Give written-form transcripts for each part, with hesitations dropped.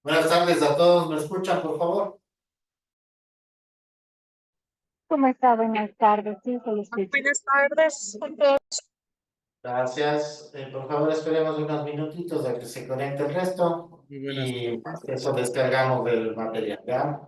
Buenas tardes a todos, ¿me escuchan, por favor? ¿Cómo está? Buenas tardes. Sí, se lo escucho. Buenas tardes a todos. Gracias. Por favor, esperemos unos minutitos a que se conecte el resto Muy buenas y tardes. eso descargamos del material, ¿ya?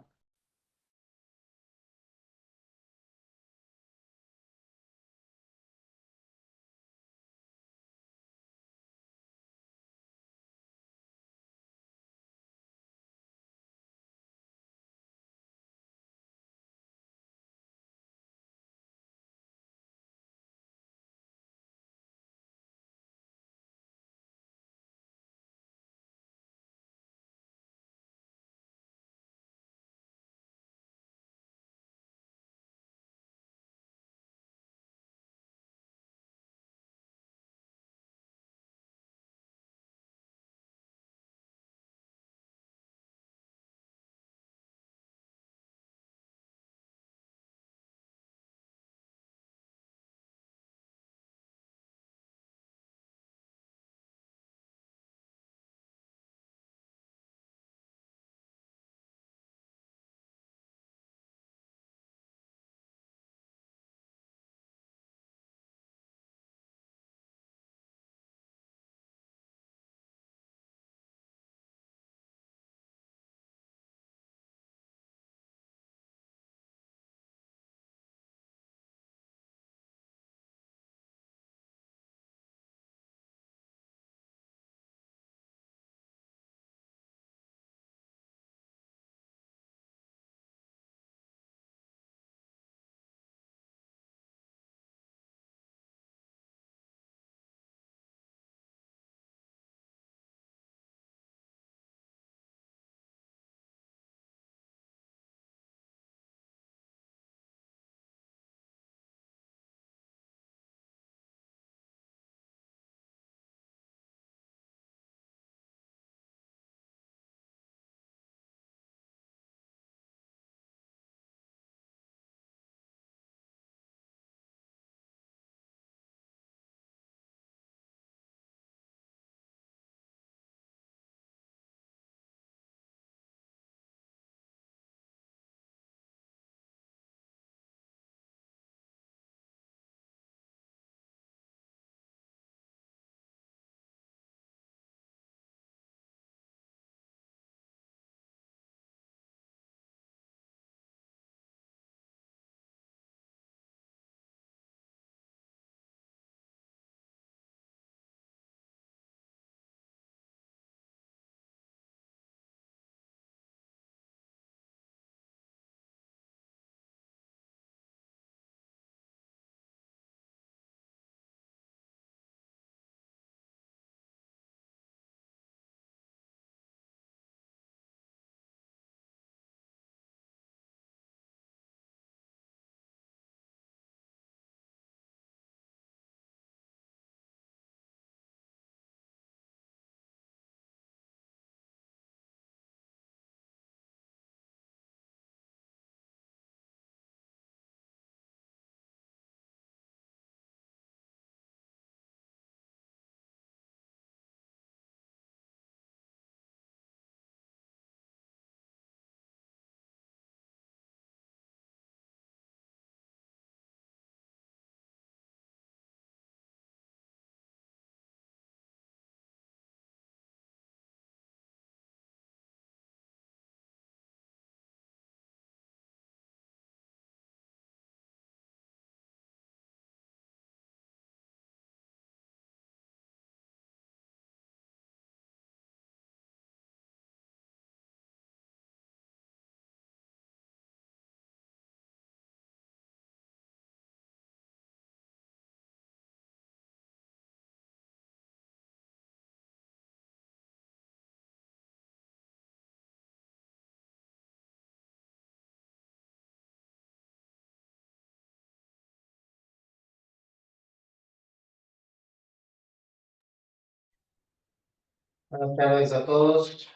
Buenas tardes a todos.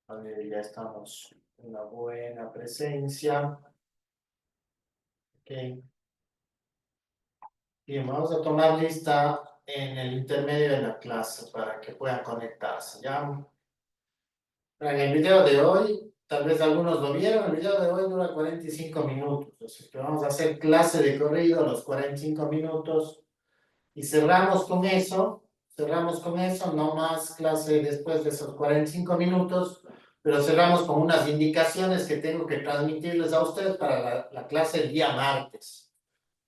Ya estamos en una buena presencia. Ok. Bien, vamos a tomar lista en el intermedio de la clase para que puedan conectarse, ¿ya? En el video de hoy, tal vez algunos lo vieron, el video de hoy dura 45 minutos. Así que vamos a hacer clase de corrido los 45 minutos y cerramos con eso, no más clase después de esos 45 minutos, pero cerramos con unas indicaciones que tengo que transmitirles a ustedes para la clase el día martes.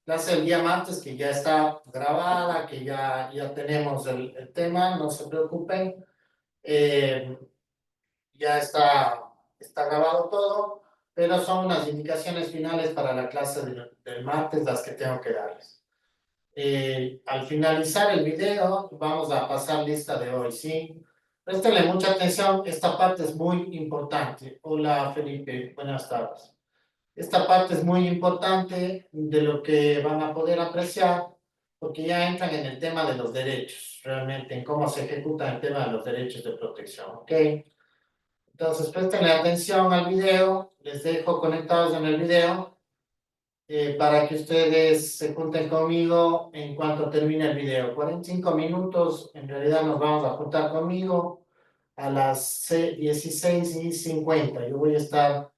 Clase el día martes que ya está grabada, que ya tenemos el tema, no se preocupen. Ya está grabado todo, pero son unas indicaciones finales para la clase del martes las que tengo que darles. Al finalizar el video, vamos a pasar lista de hoy, ¿sí? Préstenle mucha atención, esta parte es muy importante. Hola Felipe, buenas tardes. Esta parte es muy importante de lo que van a poder apreciar, porque ya entran en el tema de los derechos, realmente, en cómo se ejecuta el tema de los derechos de protección, ¿ok? Entonces, prestenle atención al video, les dejo conectados en el video para que ustedes se junten conmigo en cuanto termine el video. 45 minutos, en realidad nos vamos a juntar conmigo a las 16:50. Yo voy a estar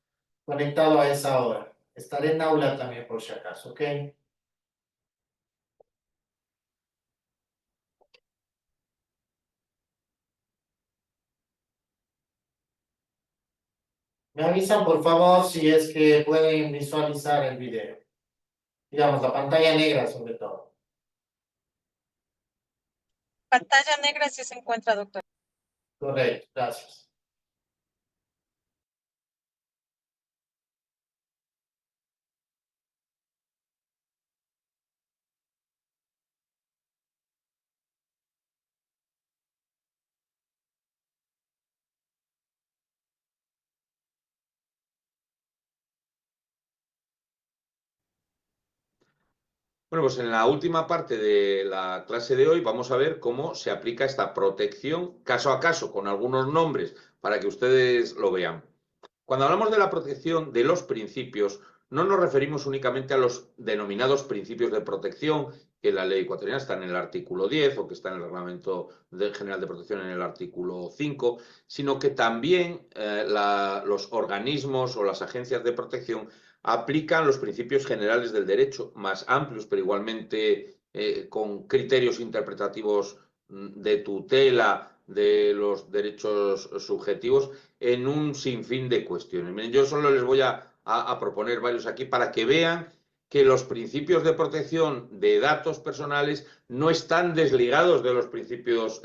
conectado a esa hora. Estaré en aula también por si acaso, ¿ok? Me avisan por favor si es que pueden visualizar el video. Digamos, la pantalla negra sobre todo. Pantalla negra sí se encuentra, doctor. Correcto, gracias. Bueno, pues en la última parte de la clase de hoy vamos a ver cómo se aplica esta protección caso a caso, con algunos nombres, para que ustedes lo vean. Cuando hablamos de la protección de los principios, no nos referimos únicamente a los denominados principios de protección, que la ley ecuatoriana está en el artículo 10 o que está en el Reglamento General de Protección en el artículo 5, sino que también los organismos o las agencias de protección aplican los principios generales del derecho, más amplios, pero igualmente con criterios interpretativos de tutela de los derechos subjetivos en un sinfín de cuestiones. Miren, yo solo les voy a proponer varios aquí para que vean que los principios de protección de datos personales no están desligados de los principios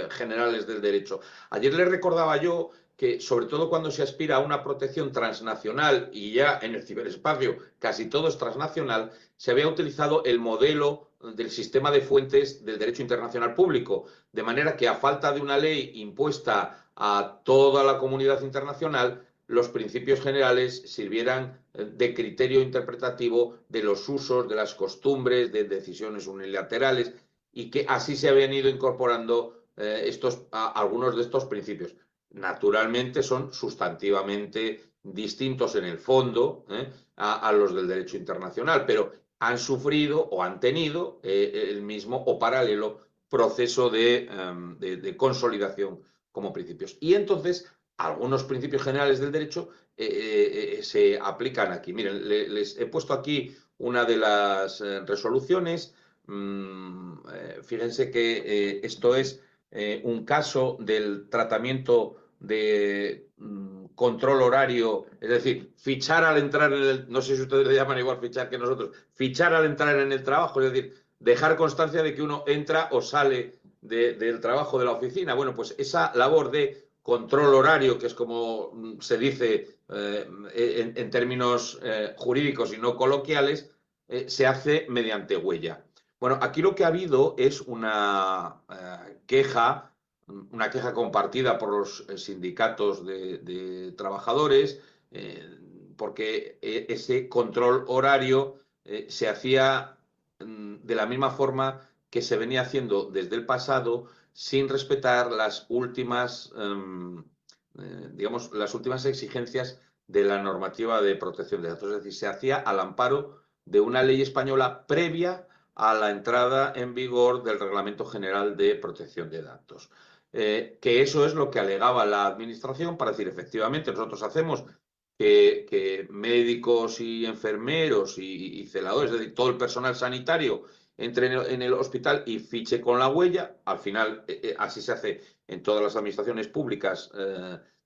generales del derecho. Ayer les recordaba yo que, sobre todo cuando se aspira a una protección transnacional, y ya en el ciberespacio casi todo es transnacional, se había utilizado el modelo del sistema de fuentes del derecho internacional público, de manera que a falta de una ley impuesta a toda la comunidad internacional, los principios generales sirvieran de criterio interpretativo de los usos, de las costumbres, de decisiones unilaterales, y que así se habían ido incorporando algunos de estos principios. Naturalmente son sustantivamente distintos en el fondo a los del derecho internacional, pero han sufrido o han tenido el mismo o paralelo proceso de consolidación como principios. Y entonces, algunos principios generales del derecho se aplican aquí. Miren, les he puesto aquí una de las resoluciones. Fíjense que esto es un caso del tratamiento de control horario, es decir, fichar al entrar en el, no sé si ustedes le llaman igual fichar que nosotros, fichar al entrar en el trabajo, es decir, dejar constancia de que uno entra o sale del trabajo de la oficina. Bueno, pues esa labor de control horario, que es como se dice en términos jurídicos y no coloquiales, se hace mediante huella. Bueno, aquí lo que ha habido es una queja compartida por los sindicatos de trabajadores, porque ese control horario se hacía de la misma forma que se venía haciendo desde el pasado, sin respetar las últimas, digamos, las últimas exigencias de la normativa de protección de datos. Es decir, se hacía al amparo de una ley española previa a la entrada en vigor del Reglamento General de Protección de Datos. que eso es lo que alegaba la administración para decir, efectivamente, nosotros hacemos que médicos y enfermeros y celadores, es decir, todo el personal sanitario entre en el hospital y fiche con la huella. Al final, así se hace en todas las administraciones públicas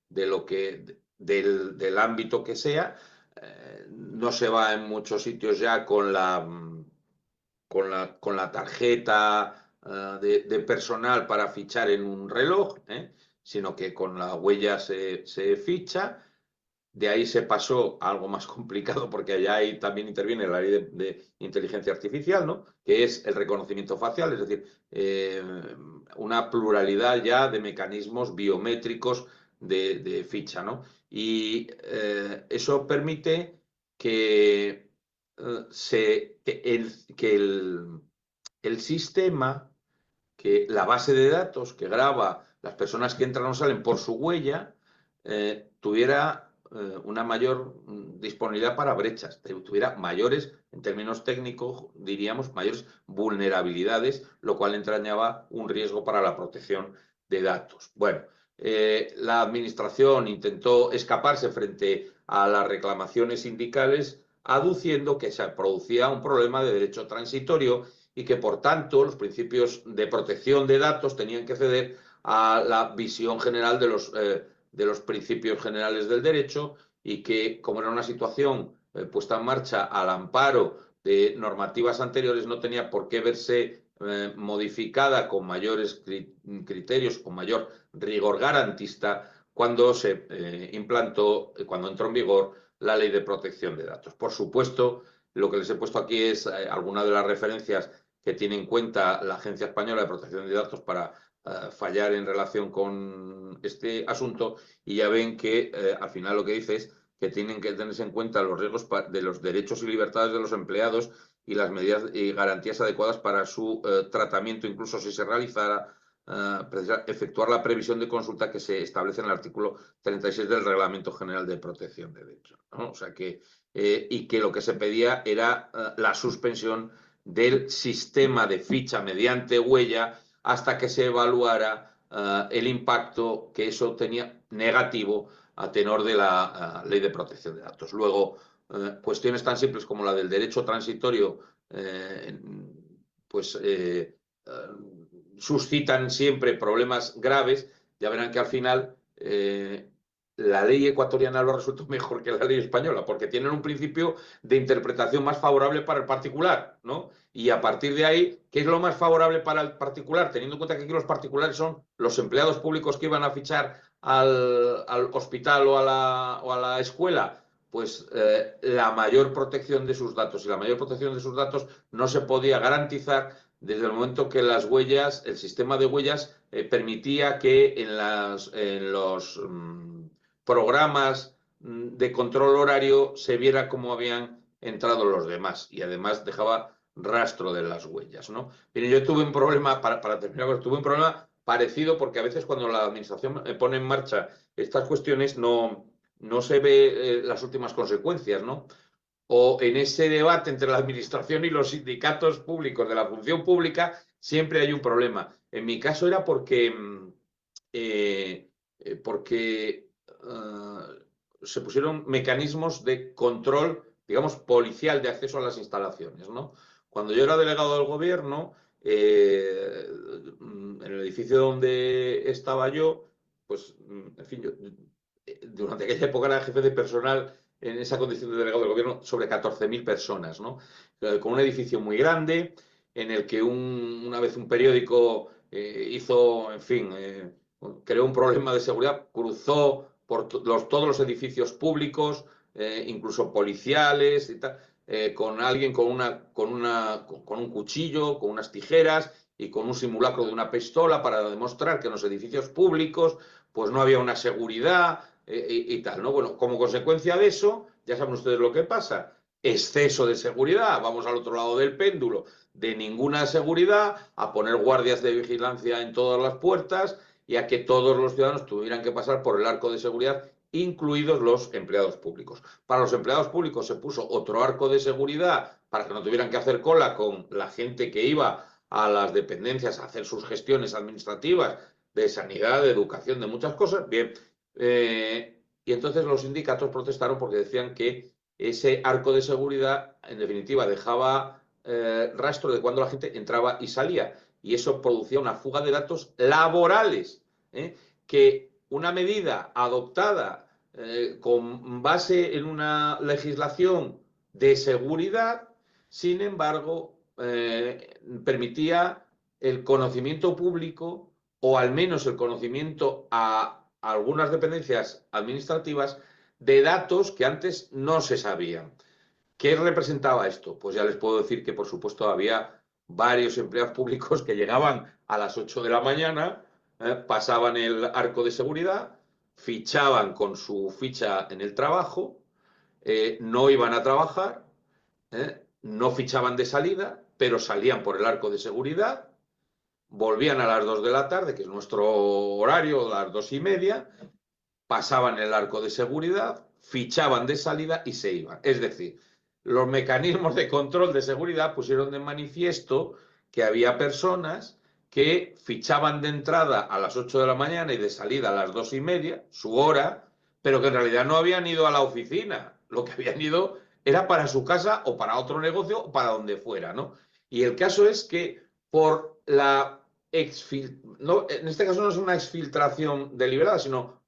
del ámbito que sea. No se va en muchos sitios ya con la tarjeta de personal para fichar en un reloj, sino que con la huella se ficha. De ahí se pasó a algo más complicado, porque allá ahí también interviene la ley de inteligencia artificial, ¿no? Que es el reconocimiento facial, es decir, una pluralidad ya de mecanismos biométricos de ficha, ¿no? Y eso permite que, el sistema, que la base de datos que graba las personas que entran o salen por su huella, tuviera una mayor disponibilidad para brechas, tuviera mayores, en términos técnicos, diríamos, mayores vulnerabilidades, lo cual entrañaba un riesgo para la protección de datos. Bueno, la administración intentó escaparse frente a las reclamaciones sindicales, aduciendo que se producía un problema de derecho transitorio y que, por tanto, los principios de protección de datos tenían que ceder a la visión general de los principios generales del derecho, y que, como era una situación puesta en marcha al amparo de normativas anteriores, no tenía por qué verse modificada con mayores criterios, con mayor rigor garantista, cuando se cuando entró en vigor la Ley de Protección de Datos. Por supuesto, lo que les he puesto aquí es alguna de las referencias que tiene en cuenta la Agencia Española de Protección de Datos para fallar en relación con este asunto, y ya ven que al final lo que dice es que tienen que tenerse en cuenta los riesgos de los derechos y libertades de los empleados y las medidas y garantías adecuadas para su tratamiento, incluso si se realizara efectuar la previsión de consulta que se establece en el artículo 36 del Reglamento General de Protección de Datos, ¿no? O sea que, y que lo que se pedía era la suspensión del sistema de ficha mediante huella hasta que se evaluara el impacto que eso tenía negativo a tenor de la Ley de Protección de Datos. Luego, cuestiones tan simples como la del derecho transitorio, suscitan siempre problemas graves. Ya verán que al final la ley ecuatoriana lo ha resuelto mejor que la ley española, porque tienen un principio de interpretación más favorable para el particular, ¿no? Y a partir de ahí, ¿qué es lo más favorable para el particular? Teniendo en cuenta que aquí los particulares son los empleados públicos que iban a fichar al hospital o a la escuela, pues la mayor protección de sus datos. Y la mayor protección de sus datos no se podía garantizar desde el momento que las huellas, el sistema de huellas, permitía que en los programas de control horario se viera cómo habían entrado los demás, y además dejaba rastro de las huellas, ¿no? Miren, yo tuve un problema, para terminar, tuve un problema parecido, porque a veces cuando la administración pone en marcha estas cuestiones no se ve las últimas consecuencias, ¿no? O en ese debate entre la administración y los sindicatos públicos de la función pública siempre hay un problema. En mi caso era porque se pusieron mecanismos de control, digamos, policial de acceso a las instalaciones, ¿no? Cuando yo era delegado del gobierno, en el edificio donde estaba yo, pues, en fin, yo durante aquella época era jefe de personal en esa condición de delegado del gobierno sobre 14.000 personas, ¿no? Con un edificio muy grande, en el que una vez un periódico hizo, en fin, creó un problema de seguridad, cruzó por todos los edificios públicos, incluso policiales y tal, con alguien con un cuchillo, con unas tijeras y con un simulacro de una pistola para demostrar que en los edificios públicos pues no había una seguridad y tal, ¿no? Bueno, como consecuencia de eso, ya saben ustedes lo que pasa: exceso de seguridad, vamos al otro lado del péndulo, de ninguna seguridad, a poner guardias de vigilancia en todas las puertas y a que todos los ciudadanos tuvieran que pasar por el arco de seguridad, incluidos los empleados públicos. Para los empleados públicos se puso otro arco de seguridad para que no tuvieran que hacer cola con la gente que iba a las dependencias a hacer sus gestiones administrativas de sanidad, de educación, de muchas cosas. Bien, y entonces los sindicatos protestaron porque decían que ese arco de seguridad, en definitiva, dejaba rastro de cuando la gente entraba y salía. Y eso producía una fuga de datos laborales, que una medida adoptada con base en una legislación de seguridad, sin embargo, permitía el conocimiento público o al menos el conocimiento a algunas dependencias administrativas de datos que antes no se sabían. ¿Qué representaba esto? Pues ya les puedo decir que, por supuesto, había varios empleados públicos que llegaban a las 8 de la mañana, pasaban el arco de seguridad, fichaban con su ficha en el trabajo, no iban a trabajar, no fichaban de salida, pero salían por el arco de seguridad, volvían a las 2 de la tarde, que es nuestro horario, a las 2:30, pasaban el arco de seguridad, fichaban de salida y se iban. Es decir, los mecanismos de control de seguridad pusieron de manifiesto que había personas que fichaban de entrada a las 8 de la mañana y de salida a las 2:30, su hora, pero que en realidad no habían ido a la oficina. Lo que habían ido era para su casa o para otro negocio o para donde fuera, ¿no? Y el caso es que por la no, en este caso no es una exfiltración deliberada, sino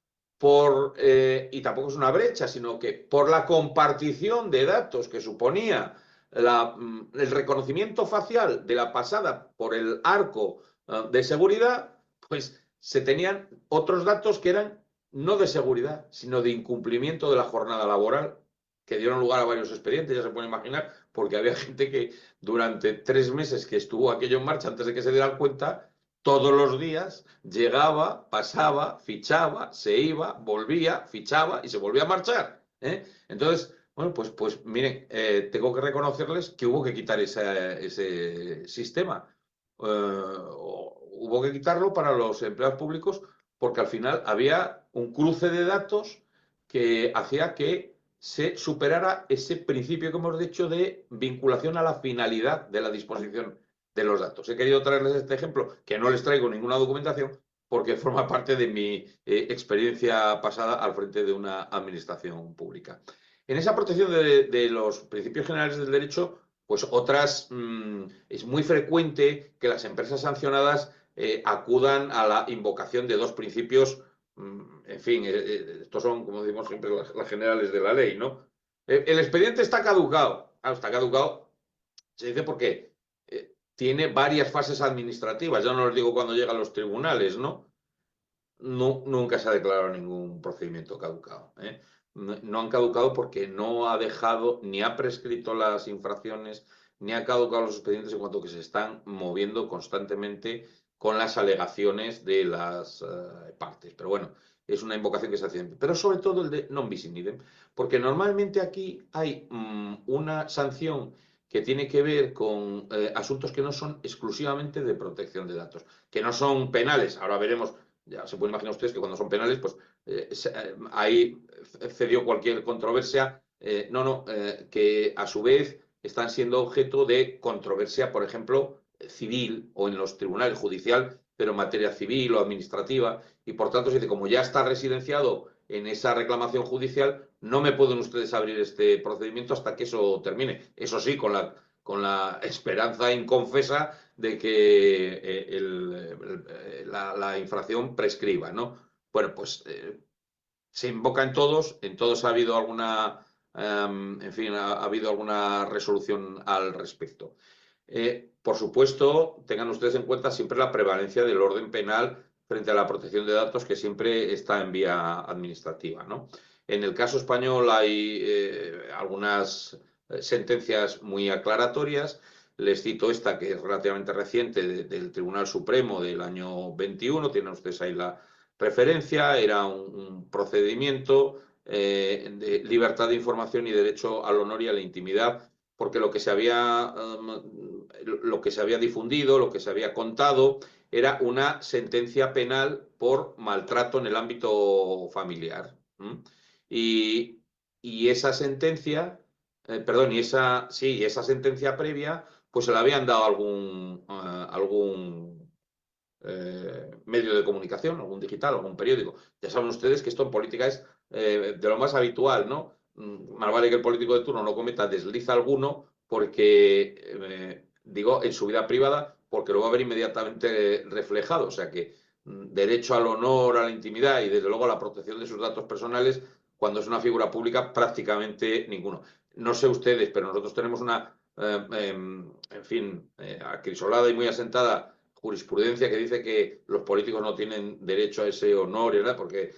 y tampoco es una brecha, sino que por la compartición de datos que suponía el reconocimiento facial de la pasada por el arco de seguridad, pues se tenían otros datos que eran no de seguridad, sino de incumplimiento de la jornada laboral, que dieron lugar a varios expedientes, ya se pueden imaginar, porque había gente que durante 3 meses que estuvo aquello en marcha antes de que se dieran cuenta, todos los días llegaba, pasaba, fichaba, se iba, volvía, fichaba y se volvía a marchar. Entonces, bueno, pues miren, tengo que reconocerles que hubo que quitar ese sistema. Hubo que quitarlo para los empleados públicos porque al final había un cruce de datos que hacía que se superara ese principio que hemos dicho de vinculación a la finalidad de la disposición de los datos. He querido traerles este ejemplo, que no les traigo ninguna documentación, porque forma parte de mi experiencia pasada al frente de una administración pública. En esa protección de los principios generales del derecho, pues es muy frecuente que las empresas sancionadas acudan a la invocación de 2 principios, en fin, estos son, como decimos siempre, las generales de la ley, ¿no? El expediente está caducado. Está caducado, se dice porque tiene varias fases administrativas, ya no les digo cuando llegan los tribunales, ¿no? Nunca se ha declarado ningún procedimiento caducado. No han caducado porque no ha dejado, ni ha prescrito las infracciones, ni ha caducado los expedientes en cuanto que se están moviendo constantemente con las alegaciones de las partes. Pero bueno, es una invocación que se hace. Pero sobre todo el de non bis in idem, porque normalmente aquí hay una sanción que tiene que ver con asuntos que no son exclusivamente de protección de datos, que no son penales. Ahora veremos, ya se pueden imaginar ustedes que cuando son penales, pues ahí cedió cualquier controversia. Que a su vez están siendo objeto de controversia, por ejemplo, civil o en los tribunales judicial, pero en materia civil o administrativa. Y por tanto, se dice, como ya está residenciado en esa reclamación judicial, no me pueden ustedes abrir este procedimiento hasta que eso termine. Eso sí, con la esperanza inconfesa de que la infracción prescriba, ¿no? Bueno, pues se invoca en todos ha habido alguna, en fin, ha habido alguna resolución al respecto. Por supuesto, tengan ustedes en cuenta siempre la prevalencia del orden penal frente a la protección de datos, que siempre está en vía administrativa, ¿no? En el caso español hay algunas sentencias muy aclaratorias. Les cito esta, que es relativamente reciente, del Tribunal Supremo del año 21. Tienen ustedes ahí la referencia. Era un procedimiento de libertad de información y derecho al honor y a la intimidad, porque lo que se había difundido, lo que se había contado, era una sentencia penal por maltrato en el ámbito familiar. Y esa sentencia, esa sentencia previa, pues se le habían dado algún medio de comunicación, algún digital, algún periódico. Ya saben ustedes que esto en política es de lo más habitual, ¿no? Más vale que el político de turno no cometa desliz alguno porque, digo, en su vida privada, porque lo va a ver inmediatamente reflejado. O sea que derecho al honor, a la intimidad y desde luego a la protección de sus datos personales, cuando es una figura pública, prácticamente ninguno. No sé ustedes, pero nosotros tenemos una, en fin, acrisolada y muy asentada jurisprudencia que dice que los políticos no tienen derecho a ese honor, ¿verdad? Porque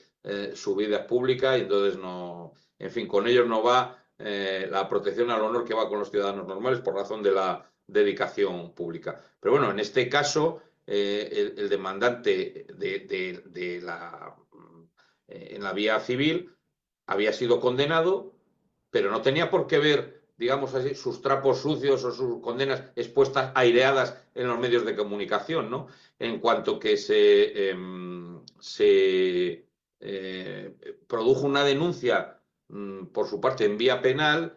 su vida es pública y entonces no, en fin, con ellos no va la protección al honor que va con los ciudadanos normales por razón de la dedicación pública. Pero bueno, en este caso, el demandante en la vía civil había sido condenado, pero no tenía por qué ver, digamos así, sus trapos sucios o sus condenas expuestas, aireadas en los medios de comunicación, ¿no? En cuanto que se produjo una denuncia por su parte en vía penal,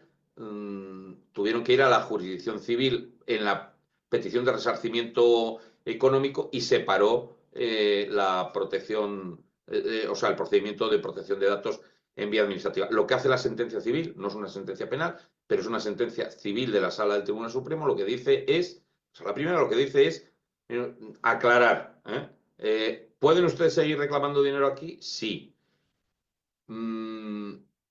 tuvieron que ir a la jurisdicción civil en la petición de resarcimiento económico y se paró la protección, o sea, el procedimiento de protección de datos en vía administrativa. Lo que hace la sentencia civil no es una sentencia penal, pero es una sentencia civil de la Sala del Tribunal Supremo. Lo que dice es, o sea, la primera lo que dice es aclarar. ¿Pueden ustedes seguir reclamando dinero aquí? Sí.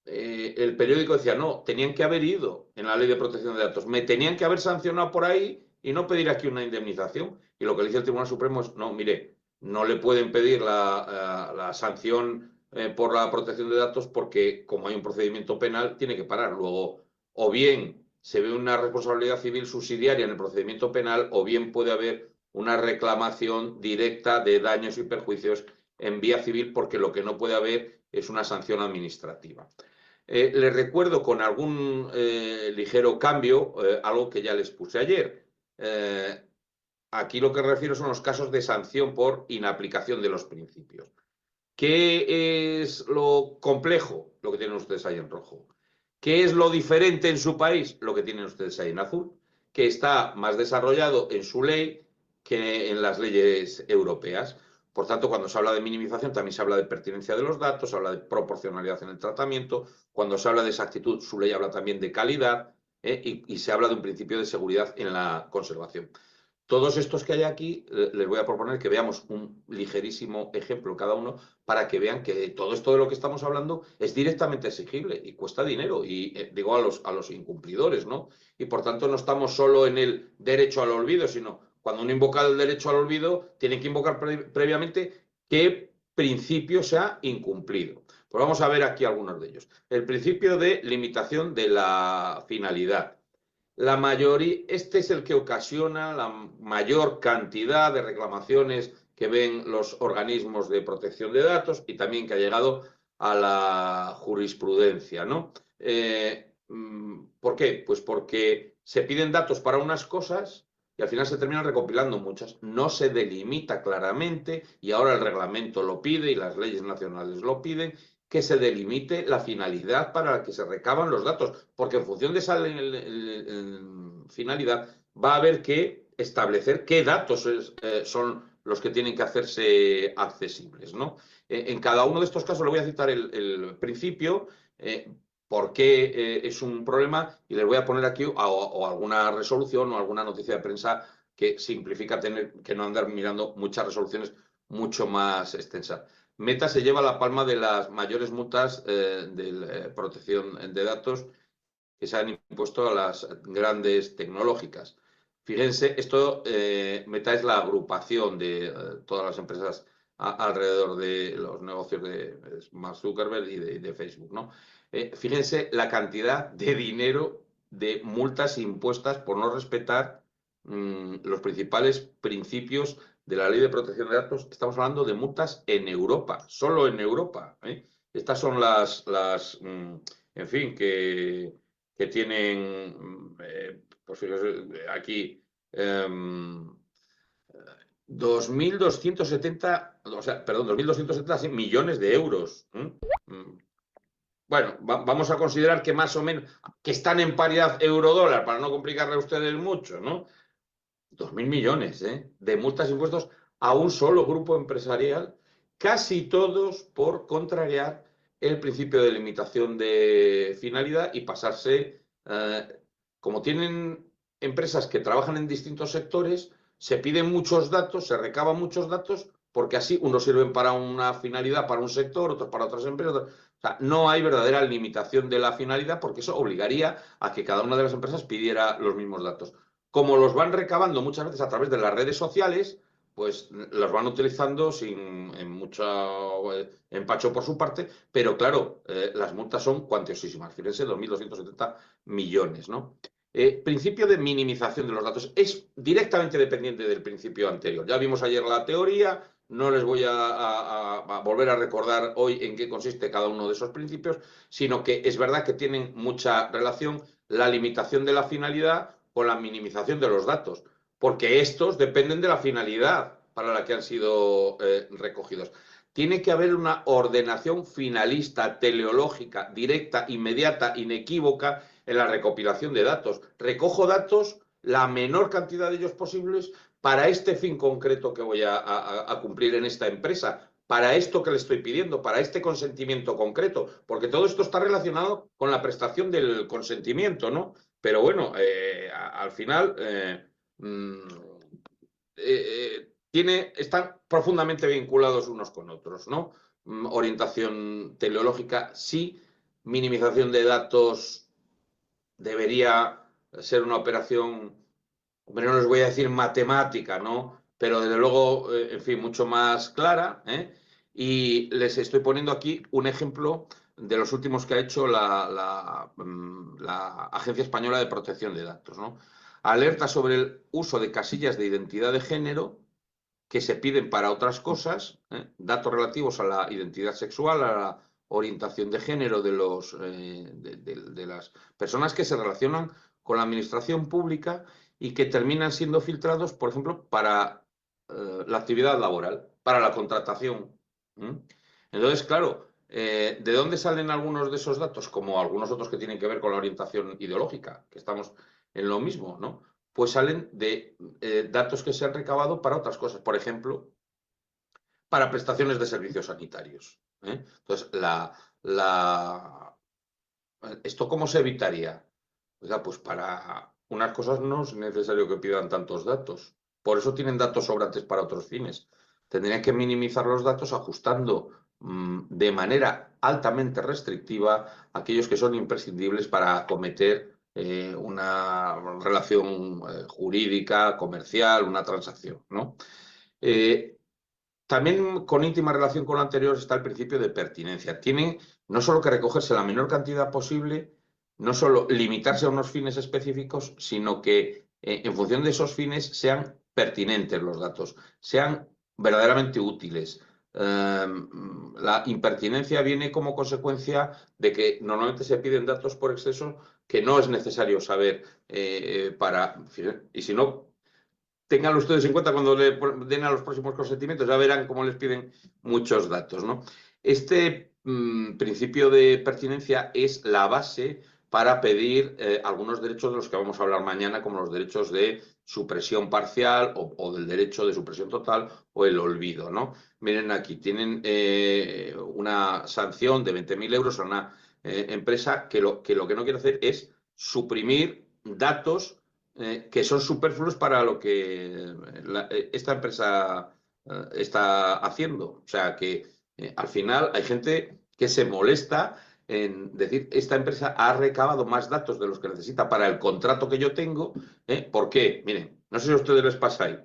El periódico decía, no, tenían que haber ido en la ley de protección de datos, me tenían que haber sancionado por ahí y no pedir aquí una indemnización. Y lo que dice el Tribunal Supremo es, no, mire, no le pueden pedir la sanción por la protección de datos porque como hay un procedimiento penal, tiene que parar. Luego, o bien se ve una responsabilidad civil subsidiaria en el procedimiento penal, o bien puede haber una reclamación directa de daños y perjuicios en vía civil, porque lo que no puede haber es una sanción administrativa. Les recuerdo con algún ligero cambio algo que ya les puse ayer. Aquí lo que refiero son los casos de sanción por inaplicación de los principios. ¿Qué es lo complejo? Lo que tienen ustedes ahí en rojo. ¿Qué es lo diferente en su país? Lo que tienen ustedes ahí en azul, que está más desarrollado en su ley que en las leyes europeas. Por tanto, cuando se habla de minimización, también se habla de pertinencia de los datos, se habla de proporcionalidad en el tratamiento. Cuando se habla de exactitud, su ley habla también de calidad y se habla de un principio de seguridad en la conservación. Todos estos que hay aquí, les voy a proponer que veamos un ligerísimo ejemplo cada uno para que vean que todo esto de lo que estamos hablando es directamente exigible y cuesta dinero, y digo a los incumplidores, ¿no? Y por tanto no estamos solo en el derecho al olvido, sino cuando uno invoca el derecho al olvido, tiene que invocar previamente qué principio se ha incumplido. Pues vamos a ver aquí algunos de ellos. El principio de limitación de la finalidad. La mayoría, este es el que ocasiona la mayor cantidad de reclamaciones que ven los organismos de protección de datos y también que ha llegado a la jurisprudencia, ¿no? ¿Por qué? Pues porque se piden datos para unas cosas y al final se terminan recopilando muchas. No se delimita claramente, y ahora el reglamento lo pide y las leyes nacionales lo piden, que se delimite la finalidad para la que se recaban los datos, porque en función de esa finalidad va a haber que establecer qué datos son los que tienen que hacerse accesibles, ¿no? En cada uno de estos casos le voy a citar el principio, por qué es un problema, y les voy a poner aquí o alguna resolución o alguna noticia de prensa que simplifica tener que no andar mirando muchas resoluciones mucho más extensas. Meta se lleva la palma de las mayores multas de protección de datos que se han impuesto a las grandes tecnológicas. Fíjense, esto, Meta es la agrupación de todas las empresas alrededor de los negocios de Mark Zuckerberg y de Facebook, ¿no? Fíjense la cantidad de dinero de multas impuestas por no respetar los principales principios de la Ley de Protección de Datos. Estamos hablando de multas en Europa, solo en Europa. Estas son en fin, que tienen, pues fíjense, aquí 2.270, o sea, perdón, 2.270 millones de euros. Bueno, vamos a considerar que más o menos, que están en paridad euro-dólar, para no complicarle a ustedes mucho, ¿no? 2.000 millones de multas impuestos a un solo grupo empresarial, casi todos por contrariar el principio de limitación de finalidad y pasarse, como tienen empresas que trabajan en distintos sectores, se piden muchos datos, se recaban muchos datos, porque así unos sirven para una finalidad, para un sector, otros para otras empresas. O sea, no hay verdadera limitación de la finalidad, porque eso obligaría a que cada una de las empresas pidiera los mismos datos. Como los van recabando muchas veces a través de las redes sociales, pues los van utilizando en mucho empacho por su parte, pero claro, las multas son cuantiosísimas. Fíjense, 2.270 millones, ¿no? Principio de minimización de los datos. Es directamente dependiente del principio anterior. Ya vimos ayer la teoría, no les voy a volver a recordar hoy en qué consiste cada uno de esos principios, sino que es verdad que tienen mucha relación la limitación de la finalidad con la minimización de los datos, porque estos dependen de la finalidad para la que han sido recogidos. Tiene que haber una ordenación finalista, teleológica, directa, inmediata, inequívoca en la recopilación de datos. Recojo datos, la menor cantidad de ellos posibles, para este fin concreto que voy a cumplir en esta empresa, para esto que le estoy pidiendo, para este consentimiento concreto, porque todo esto está relacionado con la prestación del consentimiento, ¿no? Pero bueno, al final están profundamente vinculados unos con otros, ¿no? Orientación teleológica, sí. Minimización de datos debería ser una operación, bueno, no les voy a decir matemática, ¿no? Pero desde luego, en fin, mucho más clara, ¿eh? Y les estoy poniendo aquí un ejemplo de los últimos que ha hecho la Agencia Española de Protección de Datos, ¿no? Alerta sobre el uso de casillas de identidad de género que se piden para otras cosas, datos relativos a la identidad sexual, a la orientación de género de las personas que se relacionan con la administración pública y que terminan siendo filtrados, por ejemplo, para la actividad laboral, para la contratación. Entonces, claro, ¿de dónde salen algunos de esos datos? Como algunos otros que tienen que ver con la orientación ideológica, que estamos en lo mismo, ¿no? Pues salen de datos que se han recabado para otras cosas, por ejemplo, para prestaciones de servicios sanitarios. Entonces, ¿esto cómo se evitaría? Oiga, pues para unas cosas no es necesario que pidan tantos datos. Por eso tienen datos sobrantes para otros fines. Tendrían que minimizar los datos ajustando de manera altamente restrictiva aquellos que son imprescindibles para acometer una relación jurídica, comercial, una transacción, ¿no? También con íntima relación con lo anterior está el principio de pertinencia. Tiene no solo que recogerse la menor cantidad posible, no solo limitarse a unos fines específicos, sino que en función de esos fines sean pertinentes los datos, sean verdaderamente útiles. La impertinencia viene como consecuencia de que normalmente se piden datos por exceso que no es necesario saber y si no, tengan ustedes en cuenta cuando le den a los próximos consentimientos, ya verán cómo les piden muchos datos, ¿no? Este principio de pertinencia es la base para pedir algunos derechos de los que vamos a hablar mañana, como los derechos de supresión parcial o del derecho de supresión total o el olvido, ¿no? Miren aquí, tienen una sanción de 20.000 euros a una empresa que lo que no quiere hacer es suprimir datos que son superfluos para lo que esta empresa está haciendo. O sea que al final hay gente que se molesta en decir, esta empresa ha recabado más datos de los que necesita para el contrato que yo tengo. ¿Por qué? Miren, no sé si a ustedes les pasa ahí.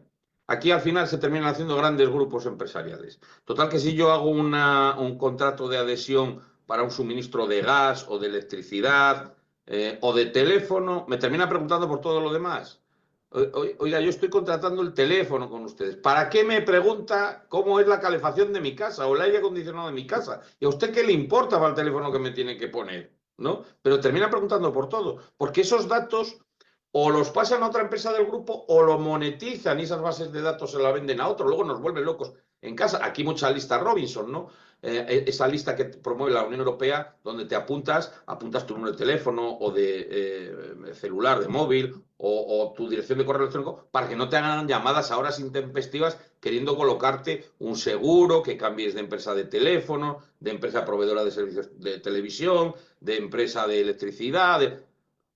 Aquí al final se terminan haciendo grandes grupos empresariales. Total que si yo hago un contrato de adhesión para un suministro de gas o de electricidad o de teléfono, me termina preguntando por todo lo demás. Oiga, yo estoy contratando el teléfono con ustedes. ¿Para qué me pregunta cómo es la calefacción de mi casa o el aire acondicionado de mi casa? ¿Y a usted qué le importa para el teléfono que me tiene que poner? ¿No? Pero termina preguntando por todo, porque esos datos o los pasan a otra empresa del grupo o lo monetizan y esas bases de datos se las venden a otro. Luego nos vuelven locos. en casa. Aquí mucha lista Robinson, ¿no? Esa lista que promueve la Unión Europea, donde te apuntas tu número de teléfono o de celular, de móvil, o tu dirección de correo electrónico, para que no te hagan llamadas a horas intempestivas queriendo colocarte un seguro, que cambies de empresa de teléfono, de empresa proveedora de servicios de televisión, de empresa de electricidad,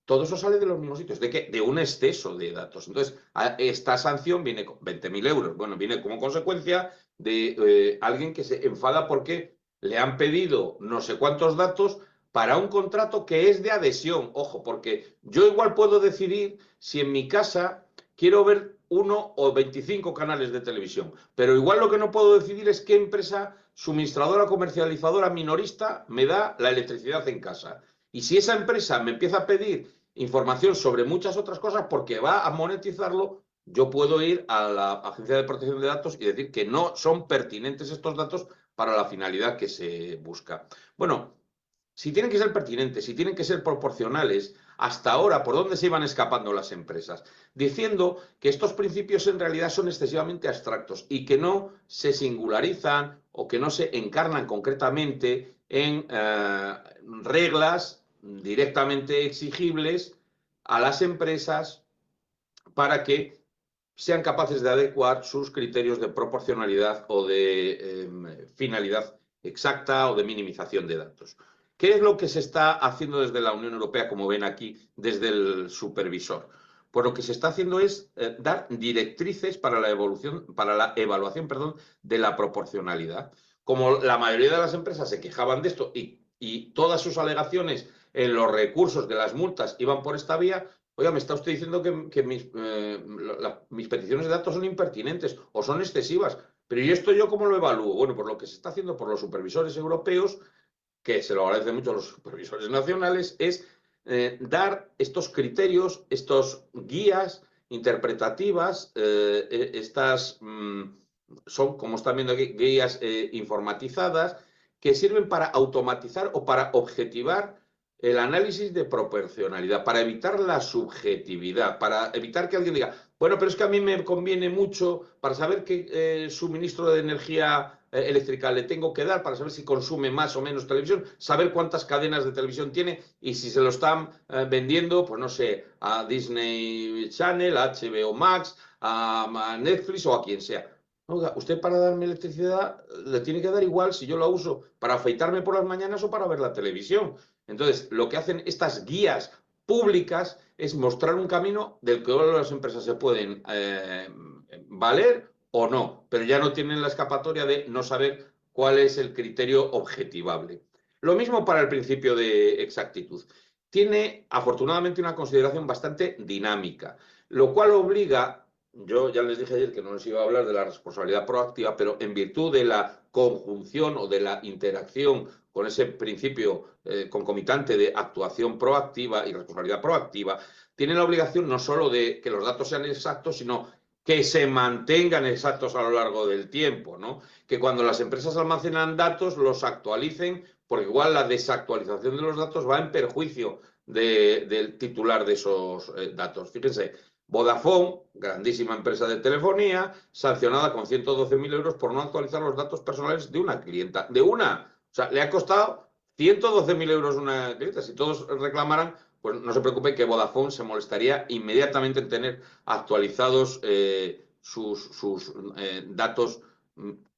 todo eso sale de los mismos sitios. ¿De qué? De un exceso de datos. Entonces, esta sanción viene con 20.000 euros. Bueno, viene como consecuencia de alguien que se enfada porque le han pedido no sé cuántos datos para un contrato que es de adhesión. Ojo, porque yo igual puedo decidir si en mi casa quiero ver 1 o 25 canales de televisión, pero igual lo que no puedo decidir es qué empresa suministradora, comercializadora, minorista me da la electricidad en casa. Y si esa empresa me empieza a pedir información sobre muchas otras cosas porque va a monetizarlo, yo puedo ir a la Agencia de Protección de Datos y decir que no son pertinentes estos datos para la finalidad que se busca. Bueno, si tienen que ser pertinentes, si tienen que ser proporcionales, hasta ahora, ¿por dónde se iban escapando las empresas? Diciendo que estos principios en realidad son excesivamente abstractos y que no se singularizan o que no se encarnan concretamente en reglas directamente exigibles a las empresas para que sean capaces de adecuar sus criterios de proporcionalidad o de finalidad exacta o de minimización de datos. ¿Qué es lo que se está haciendo desde la Unión Europea, como ven aquí, desde el supervisor? Pues lo que se está haciendo es dar directrices para la evaluación, de la proporcionalidad. Como la mayoría de las empresas se quejaban de esto y todas sus alegaciones en los recursos de las multas iban por esta vía, oiga, me está usted diciendo que mis peticiones de datos son impertinentes o son excesivas, pero ¿y esto yo cómo lo evalúo? Bueno, pues lo que se está haciendo por los supervisores europeos, que se lo agradecen mucho a los supervisores nacionales, es dar estos criterios, estos guías interpretativas, son, como están viendo aquí, guías informatizadas que sirven para automatizar o para objetivar el análisis de proporcionalidad, para evitar la subjetividad, para evitar que alguien diga, bueno, pero es que a mí me conviene mucho para saber qué suministro de energía eléctrica le tengo que dar, para saber si consume más o menos televisión, saber cuántas cadenas de televisión tiene y si se lo están vendiendo, pues no sé, a Disney Channel, a HBO Max, a Netflix o a quien sea. Oiga, usted para darme electricidad le tiene que dar igual si yo la uso para afeitarme por las mañanas o para ver la televisión. Entonces, lo que hacen estas guías públicas es mostrar un camino del que las empresas se pueden valer o no, pero ya no tienen la escapatoria de no saber cuál es el criterio objetivable. Lo mismo para el principio de exactitud. Tiene, afortunadamente, una consideración bastante dinámica, lo cual obliga. Yo ya les dije ayer que no les iba a hablar de la responsabilidad proactiva, pero en virtud de la conjunción o de la interacción con ese principio concomitante de actuación proactiva y responsabilidad proactiva, tiene la obligación no solo de que los datos sean exactos, sino que se mantengan exactos a lo largo del tiempo, ¿no? Que cuando las empresas almacenan datos los actualicen, porque igual la desactualización de los datos va en perjuicio del titular de esos datos. Fíjense, Vodafone, grandísima empresa de telefonía, sancionada con 112.000 euros por no actualizar los datos personales de una clienta. De una. O sea, le ha costado 112.000 euros una clienta. Si todos reclamaran, pues no se preocupe que Vodafone se molestaría inmediatamente en tener actualizados sus datos,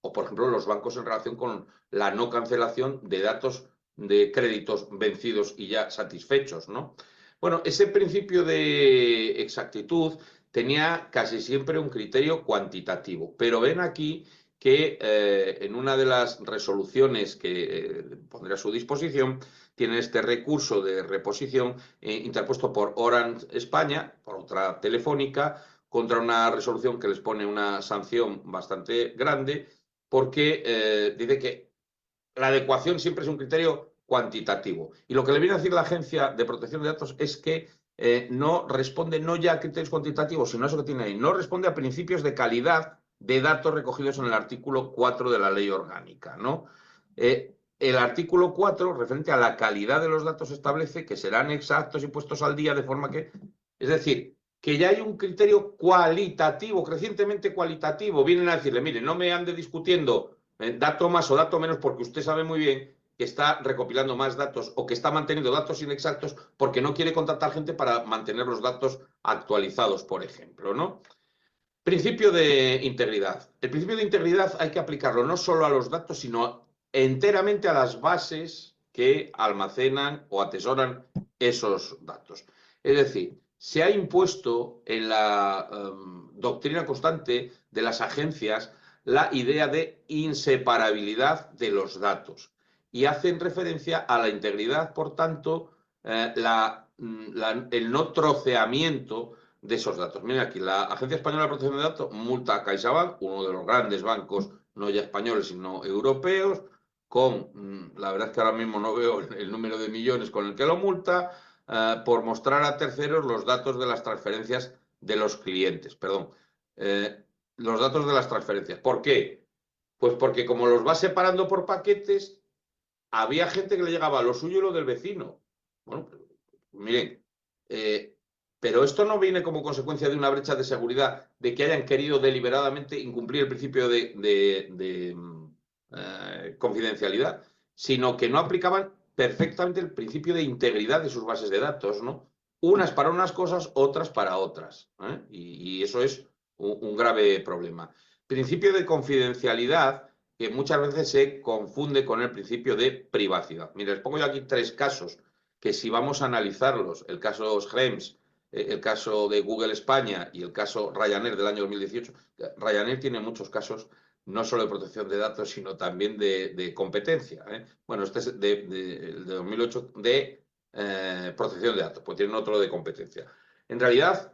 o por ejemplo los bancos en relación con la no cancelación de datos de créditos vencidos y ya satisfechos, ¿no? Bueno, ese principio de exactitud tenía casi siempre un criterio cuantitativo, pero ven aquí que en una de las resoluciones que pondré a su disposición tiene este recurso de reposición interpuesto por Orange España, por otra telefónica, contra una resolución que les pone una sanción bastante grande porque dice que la adecuación siempre es un criterio cuantitativo. Y lo que le viene a decir la Agencia de Protección de Datos es que no responde no ya a criterios cuantitativos, sino a eso que tiene ahí, no responde a principios de calidad de datos recogidos en el artículo 4 de la Ley Orgánica, ¿no? El artículo 4, referente a la calidad de los datos, establece que serán exactos y puestos al día de forma que... Es decir, que ya hay un criterio cualitativo, crecientemente cualitativo. Vienen a decirle, mire, no me ande discutiendo dato más o dato menos porque usted sabe muy bien que está recopilando más datos o que está manteniendo datos inexactos porque no quiere contratar gente para mantener los datos actualizados, por ejemplo, ¿no? Principio de integridad. El principio de integridad hay que aplicarlo no solo a los datos, sino enteramente a las bases que almacenan o atesoran esos datos. Es decir, se ha impuesto en la doctrina constante de las agencias la idea de inseparabilidad de los datos y hacen referencia a la integridad, por tanto, el no troceamiento de esos datos. Miren aquí, la Agencia Española de Protección de Datos multa a CaixaBank, uno de los grandes bancos, no ya españoles, sino europeos, con, la verdad es que ahora mismo no veo el número de millones con el que lo multa, por mostrar a terceros los datos de las transferencias de los clientes. Perdón, los datos de las transferencias. ¿Por qué? Pues porque como los va separando por paquetes, había gente que le llegaba lo suyo y lo del vecino. Bueno, pues, miren, pero esto no viene como consecuencia de una brecha de seguridad, de que hayan querido deliberadamente incumplir el principio de confidencialidad, sino que no aplicaban perfectamente el principio de integridad de sus bases de datos, ¿no? Unas para unas cosas, otras para otras, ¿eh? Y eso es un grave problema. Principio de confidencialidad que muchas veces se confunde con el principio de privacidad. Mira, les pongo yo aquí 3 casos que si vamos a analizarlos, el caso Schrems, el caso de Google España y el caso Ryanair del año 2018, Ryanair tiene muchos casos no solo de protección de datos, sino también de competencia. Bueno, este es de 2008 de protección de datos, pues tienen otro de competencia. En realidad,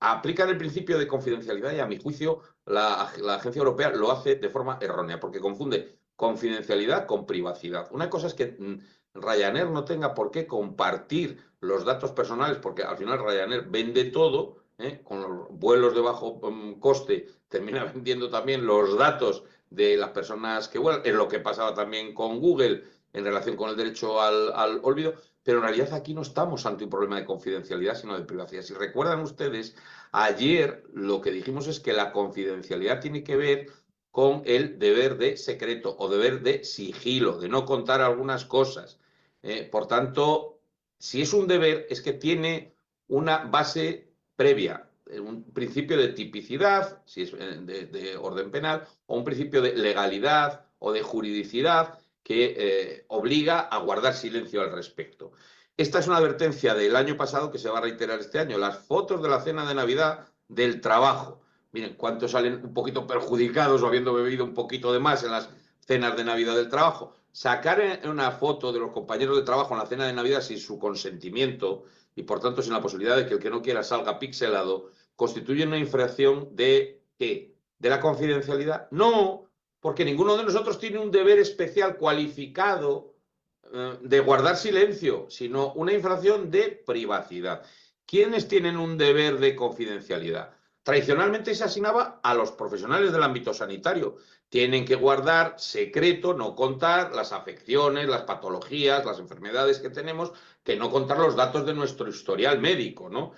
aplican el principio de confidencialidad y a mi juicio la Agencia Europea lo hace de forma errónea, porque confunde confidencialidad con privacidad. Una cosa es que Ryanair no tenga por qué compartir los datos personales, porque al final Ryanair vende todo, con los vuelos de bajo coste, termina vendiendo también los datos de las personas que vuelan, es lo que pasaba también con Google en relación con el derecho al olvido, pero en realidad aquí no estamos ante un problema de confidencialidad, sino de privacidad. Si recuerdan ustedes, ayer lo que dijimos es que la confidencialidad tiene que ver con el deber de secreto o deber de sigilo, de no contar algunas cosas. Por tanto, si es un deber, es que tiene una base previa, un principio de tipicidad, si es de orden penal, o un principio de legalidad o de juridicidad que obliga a guardar silencio al respecto. Esta es una advertencia del año pasado que se va a reiterar este año. Las fotos de la cena de Navidad del trabajo. Miren, cuántos salen un poquito perjudicados o habiendo bebido un poquito de más en las cenas de Navidad del trabajo. Sacar una foto de los compañeros de trabajo en la cena de Navidad sin su consentimiento y por tanto sin la posibilidad de que el que no quiera salga pixelado, constituye una infracción de ¿qué? ¿De la confidencialidad? No, porque ninguno de nosotros tiene un deber especial cualificado de guardar silencio, sino una infracción de privacidad. ¿Quiénes tienen un deber de confidencialidad? Tradicionalmente se asignaba a los profesionales del ámbito sanitario. Tienen que guardar secreto, no contar las afecciones, las patologías, las enfermedades que tenemos, que no contar los datos de nuestro historial médico, ¿no?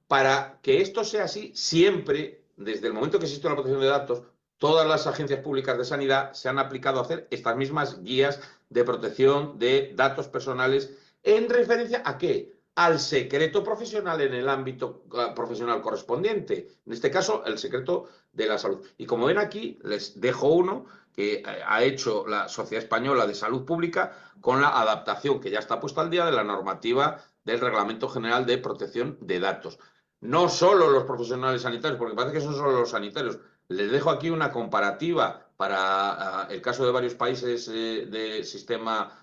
Para que esto sea así, siempre, desde el momento que existe la protección de datos, todas las agencias públicas de sanidad se han aplicado a hacer estas mismas guías de protección de datos personales en referencia a ¿qué? Al secreto profesional en el ámbito profesional correspondiente. En este caso, el secreto de la salud. Y como ven aquí, les dejo uno que ha hecho la Sociedad Española de Salud Pública con la adaptación que ya está puesta al día de la normativa del Reglamento General de Protección de Datos. No solo los profesionales sanitarios, porque parece que son solo los sanitarios. Les dejo aquí una comparativa para el caso de varios países del sistema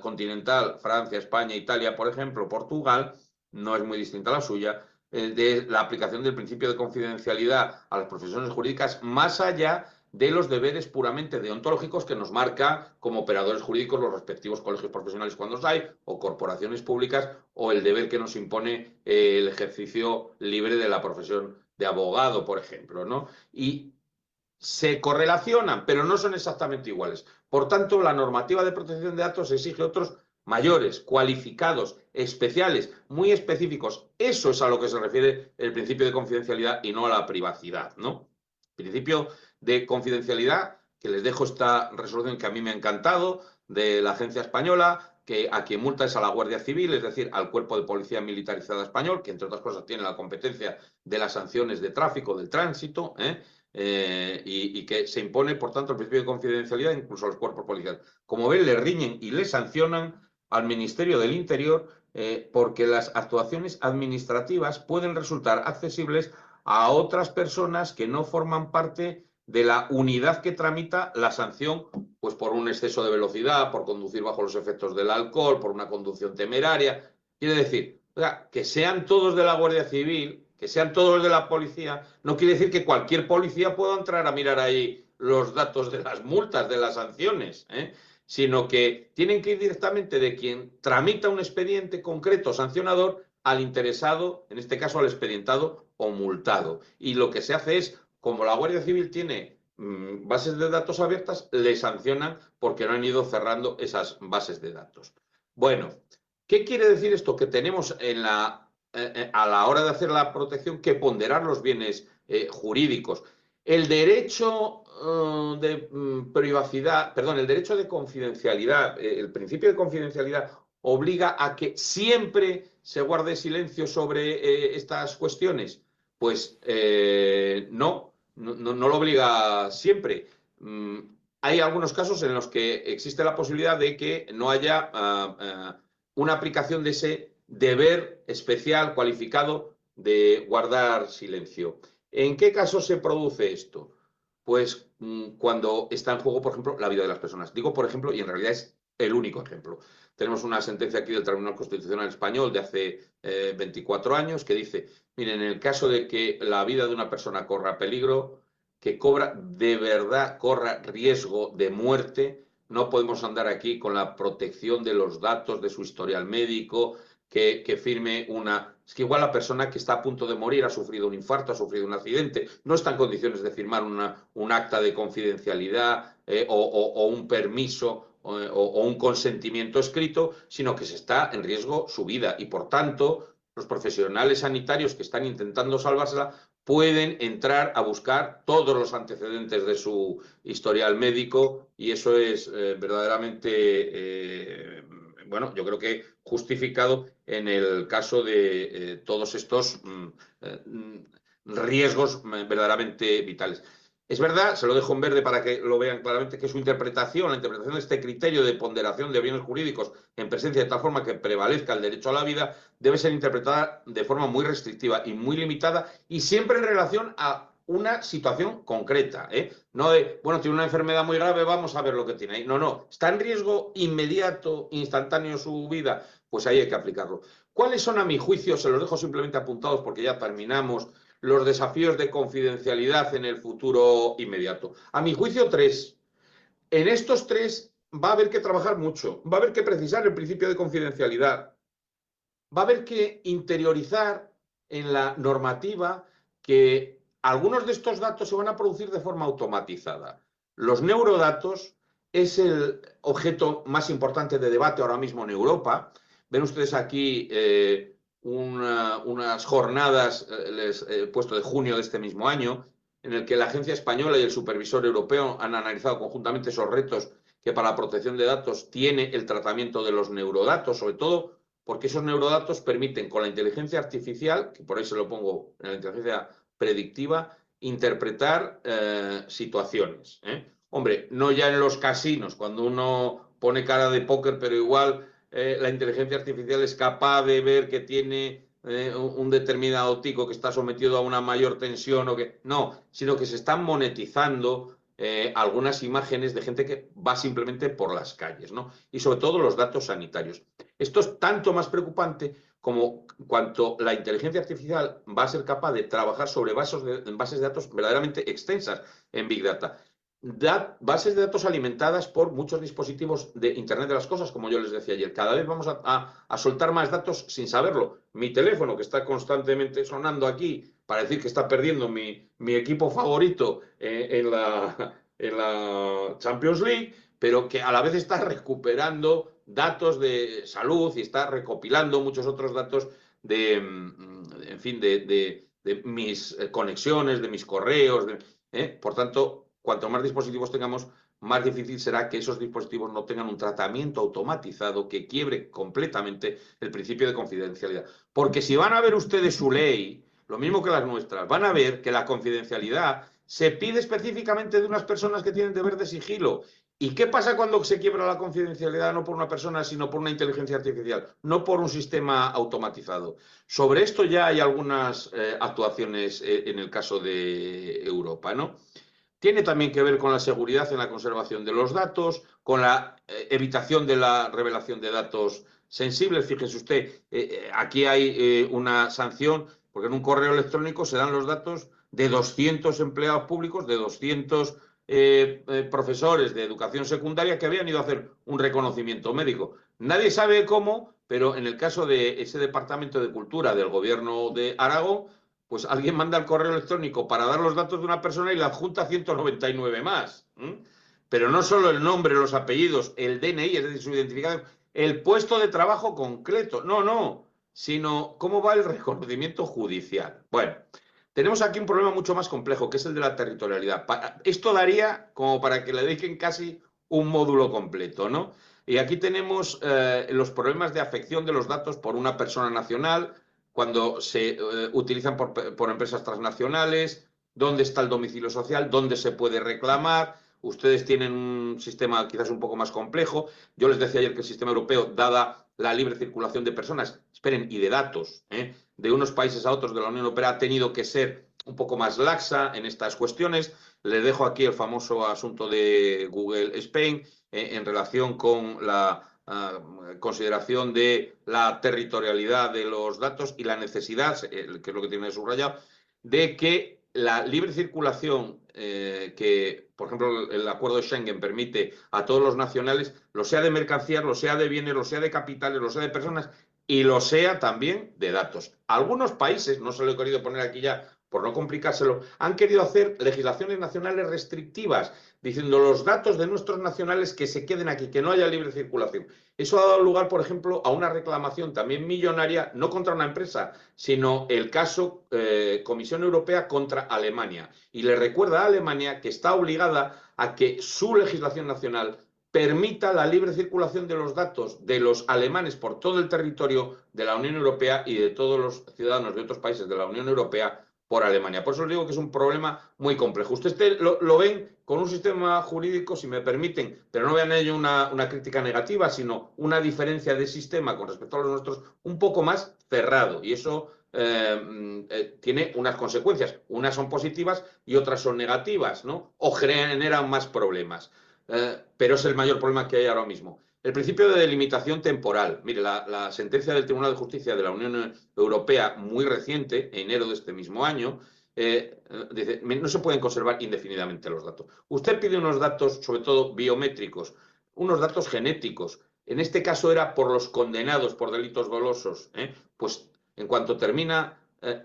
continental, Francia, España, Italia, por ejemplo, Portugal, no es muy distinta a la suya, de la aplicación del principio de confidencialidad a las profesiones jurídicas, más allá de los deberes puramente deontológicos que nos marca como operadores jurídicos los respectivos colegios profesionales cuando los hay, o corporaciones públicas, o el deber que nos impone el ejercicio libre de la profesión de abogado, por ejemplo, ¿no? Y se correlacionan, pero no son exactamente iguales. Por tanto, la normativa de protección de datos exige otros mayores, cualificados, especiales, muy específicos. Eso es a lo que se refiere el principio de confidencialidad y no a la privacidad, ¿no? Principio de confidencialidad, que les dejo esta resolución que a mí me ha encantado, de la Agencia Española, que a quien multa es a la Guardia Civil, es decir, al Cuerpo de Policía Militarizada Español, que entre otras cosas tiene la competencia de las sanciones de tráfico, del tránsito, y que se impone, por tanto, el principio de confidencialidad incluso a los cuerpos policiales. Como ven, le riñen y le sancionan al Ministerio del Interior porque las actuaciones administrativas pueden resultar accesibles a otras personas que no forman parte de la unidad que tramita la sanción, pues por un exceso de velocidad, por conducir bajo los efectos del alcohol, por una conducción temeraria. Quiere decir, oiga, que sean todos de la Guardia Civil, que sean todos de la policía, no quiere decir que cualquier policía pueda entrar a mirar ahí los datos de las multas, de las sanciones, sino que tienen que ir directamente de quien tramita un expediente concreto sancionador al interesado, en este caso al expedientado o multado. Y lo que se hace es, como la Guardia Civil tiene bases de datos abiertas, le sancionan porque no han ido cerrando esas bases de datos. Bueno, ¿qué quiere decir esto? Que tenemos a la hora de hacer la protección que ponderar los bienes jurídicos. El derecho de privacidad, perdón, el derecho de confidencialidad, el principio de confidencialidad obliga a que siempre se guarde silencio sobre estas cuestiones. Pues no lo obliga siempre. Hay algunos casos en los que existe la posibilidad de que no haya una aplicación de ese deber especial cualificado de guardar silencio. ¿En qué caso se produce esto? Pues cuando está en juego, por ejemplo, la vida de las personas. Digo, por ejemplo, y en realidad es el único ejemplo. Tenemos una sentencia aquí del Tribunal Constitucional Español de hace 24 años que dice, miren, en el caso de que la vida de una persona corra peligro, que de verdad corra riesgo de muerte, no podemos andar aquí con la protección de los datos de su historial médico, que firme una... Es que igual la persona que está a punto de morir ha sufrido un infarto, ha sufrido un accidente, no está en condiciones de firmar un acta de confidencialidad o un permiso o un consentimiento escrito, sino que se está en riesgo su vida y, por tanto, los profesionales sanitarios que están intentando salvársela pueden entrar a buscar todos los antecedentes de su historial médico y eso es verdaderamente, bueno, yo creo que justificado en el caso de todos estos riesgos verdaderamente vitales. Es verdad, se lo dejo en verde para que lo vean claramente, que su interpretación, la interpretación de este criterio de ponderación de bienes jurídicos en presencia de tal forma que prevalezca el derecho a la vida, debe ser interpretada de forma muy restrictiva y muy limitada y siempre en relación a una situación concreta, no de, bueno, tiene una enfermedad muy grave, vamos a ver lo que tiene ahí. No, está en riesgo inmediato, instantáneo su vida, pues ahí hay que aplicarlo. ¿Cuáles son, a mi juicio, se los dejo simplemente apuntados porque ya terminamos, los desafíos de confidencialidad en el futuro inmediato? A mi juicio, 3. En estos 3 va a haber que trabajar mucho, va a haber que precisar el principio de confidencialidad, va a haber que interiorizar en la normativa que algunos de estos datos se van a producir de forma automatizada. Los neurodatos es el objeto más importante de debate ahora mismo en Europa. Ven ustedes aquí unas jornadas, les he puesto de junio de este mismo año, en el que la Agencia Española y el Supervisor Europeo han analizado conjuntamente esos retos que para la protección de datos tiene el tratamiento de los neurodatos, sobre todo porque esos neurodatos permiten con la inteligencia artificial, que por ahí se lo pongo en la inteligencia predictiva, interpretar situaciones. Hombre, no ya en los casinos, cuando uno pone cara de póker, pero igual la inteligencia artificial es capaz de ver que tiene un determinado tico que está sometido a una mayor tensión o que... No, sino que se están monetizando algunas imágenes de gente que va simplemente por las calles, ¿no? Y sobre todo los datos sanitarios. Esto es tanto más preocupante como cuanto la inteligencia artificial va a ser capaz de trabajar sobre bases de datos verdaderamente extensas en Big Data. Bases de datos alimentadas por muchos dispositivos de Internet de las Cosas, como yo les decía ayer. Cada vez vamos a soltar más datos sin saberlo. Mi teléfono, que está constantemente sonando aquí para decir que está perdiendo mi equipo favorito en la Champions League, pero que a la vez está recuperando datos de salud y está recopilando muchos otros datos en fin, de mis conexiones, de mis correos. Por tanto, cuanto más dispositivos tengamos, más difícil será que esos dispositivos no tengan un tratamiento automatizado que quiebre completamente el principio de confidencialidad. Porque si van a ver ustedes su ley, lo mismo que las nuestras, van a ver que la confidencialidad se pide específicamente de unas personas que tienen deber de sigilo. ¿Y qué pasa cuando se quiebra la confidencialidad no por una persona, sino por una inteligencia artificial, no por un sistema automatizado? Sobre esto ya hay algunas actuaciones en el caso de Europa, ¿no? Tiene también que ver con la seguridad en la conservación de los datos, con la evitación de la revelación de datos sensibles. Fíjese usted, aquí hay una sanción, porque en un correo electrónico se dan los datos de 200 empleados públicos, de 200 profesores de educación secundaria que habían ido a hacer un reconocimiento médico. Nadie sabe cómo, pero en el caso de ese Departamento de Cultura del Gobierno de Aragón, pues alguien manda el correo electrónico para dar los datos de una persona y le adjunta 199 más. Pero no solo el nombre, los apellidos, el DNI, es decir, su identificación, el puesto de trabajo concreto. No, sino cómo va el reconocimiento judicial. Bueno, tenemos aquí un problema mucho más complejo, que es el de la territorialidad. Esto daría como para que le dediquen casi un módulo completo, ¿no? Y aquí tenemos los problemas de afección de los datos por una persona nacional, cuando se utilizan por empresas transnacionales, dónde está el domicilio social, dónde se puede reclamar. Ustedes tienen un sistema quizás un poco más complejo. Yo les decía ayer que el sistema europeo, dada la libre circulación de personas, esperen, y de datos, de unos países a otros de la Unión Europea, ha tenido que ser un poco más laxa en estas cuestiones. Les dejo aquí el famoso asunto de Google Spain en relación con la consideración de la territorialidad de los datos y la necesidad, que es lo que tiene subrayado, de que la libre circulación que, por ejemplo, el acuerdo de Schengen permite a todos los nacionales, lo sea de mercancías, lo sea de bienes, lo sea de capitales, lo sea de personas y lo sea también de datos. Algunos países, no se lo he querido poner aquí ya por no complicárselo, han querido hacer legislaciones nacionales restrictivas, diciendo los datos de nuestros nacionales que se queden aquí, que no haya libre circulación. Eso ha dado lugar, por ejemplo, a una reclamación también millonaria, no contra una empresa, sino el caso Comisión Europea contra Alemania. Y le recuerda a Alemania que está obligada a que su legislación nacional permita la libre circulación de los datos de los alemanes por todo el territorio de la Unión Europea y de todos los ciudadanos de otros países de la Unión Europea por Alemania. Por eso os digo que es un problema muy complejo. Ustedes lo ven con un sistema jurídico, si me permiten, pero no vean en ello una crítica negativa, sino una diferencia de sistema con respecto a los nuestros un poco más cerrado. Y eso tiene unas consecuencias. Unas son positivas y otras son negativas, ¿no? O generan más problemas. Pero es el mayor problema que hay ahora mismo. El principio de delimitación temporal. Mire, la sentencia del Tribunal de Justicia de la Unión Europea, muy reciente, enero de este mismo año, dice, no se pueden conservar indefinidamente los datos. Usted pide unos datos, sobre todo biométricos, unos datos genéticos. En este caso era por los condenados por delitos dolosos. Pues en cuanto termina,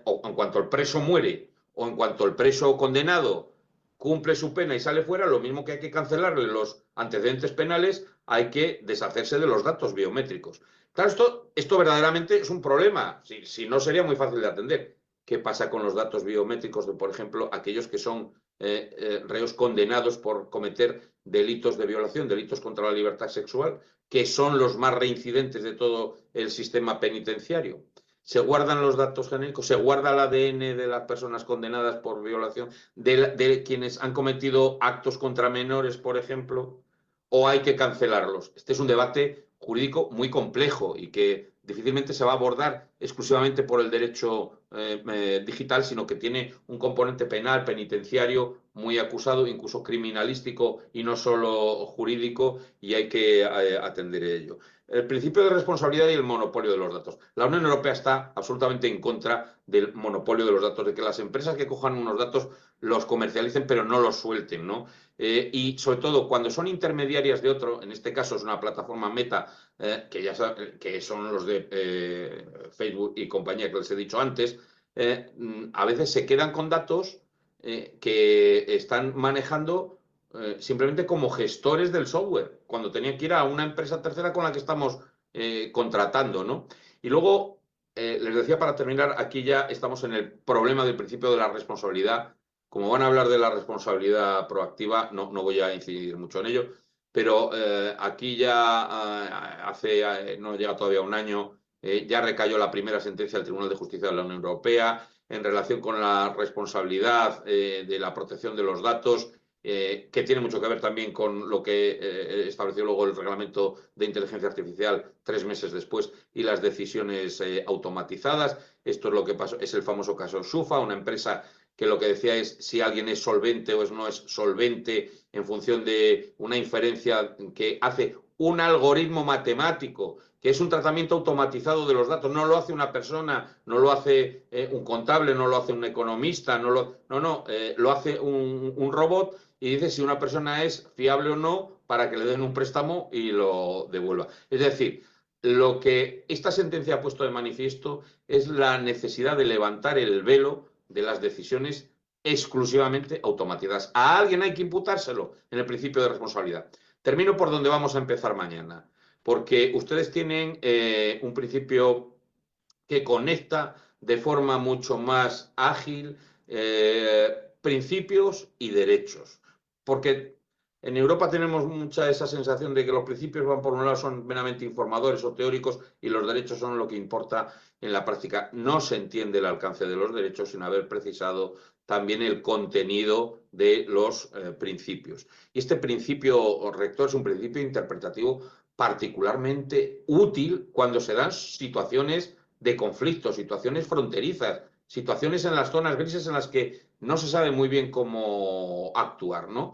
o en cuanto el preso muere, o en cuanto el preso condenado cumple su pena y sale fuera, lo mismo que hay que cancelarle los antecedentes penales, hay que deshacerse de los datos biométricos. Claro, esto verdaderamente es un problema, si no sería muy fácil de atender. ¿Qué pasa con los datos biométricos de, por ejemplo, aquellos que son reos condenados por cometer delitos de violación, delitos contra la libertad sexual, que son los más reincidentes de todo el sistema penitenciario? Se guardan los datos genéticos, se guarda el ADN de las personas condenadas por violación, de quienes han cometido actos contra menores, por ejemplo, o hay que cancelarlos. Este es un debate jurídico muy complejo y que difícilmente se va a abordar exclusivamente por el derecho digital, sino que tiene un componente penal, penitenciario, muy acusado, incluso criminalístico y no solo jurídico, y hay que atender ello. El principio de responsabilidad y el monopolio de los datos. La Unión Europea está absolutamente en contra del monopolio de los datos, de que las empresas que cojan unos datos los comercialicen pero no los suelten, ¿no? Y sobre todo cuando son intermediarias de otro, en este caso es una plataforma Meta, que ya saben, que son los de Facebook y compañía que les he dicho antes, a veces se quedan con datos que están manejando simplemente como gestores del software, cuando tenían que ir a una empresa tercera con la que estamos contratando, ¿no? Y luego, les decía para terminar, aquí ya estamos en el problema del principio de la responsabilidad. Como van a hablar de la responsabilidad proactiva, no voy a incidir mucho en ello, pero aquí ya no llega todavía un año, ya recayó la primera sentencia del Tribunal de Justicia de la Unión Europea en relación con la responsabilidad de la protección de los datos, que tiene mucho que ver también con lo que estableció luego el reglamento de inteligencia artificial 3 meses después y las decisiones automatizadas. Esto es lo que pasó, es el famoso caso Sufa, una empresa que lo que decía es si alguien es solvente o no es solvente en función de una inferencia que hace un algoritmo matemático, que es un tratamiento automatizado de los datos. No lo hace una persona, no lo hace un contable, no lo hace un economista, lo hace un robot y dice si una persona es fiable o no para que le den un préstamo y lo devuelva. Es decir, lo que esta sentencia ha puesto de manifiesto es la necesidad de levantar el velo de las decisiones exclusivamente automatizadas. A alguien hay que imputárselo en el principio de responsabilidad. Termino por donde vamos a empezar mañana, porque ustedes tienen un principio que conecta de forma mucho más ágil principios y derechos. Porque en Europa tenemos mucha esa sensación de que los principios van por un lado, son meramente informadores o teóricos y los derechos son lo que importa en la práctica. No se entiende el alcance de los derechos sin haber precisado también el contenido de los principios. Y este principio rector es un principio interpretativo particularmente útil cuando se dan situaciones de conflicto, situaciones fronterizas, situaciones en las zonas grises en las que no se sabe muy bien cómo actuar, ¿no?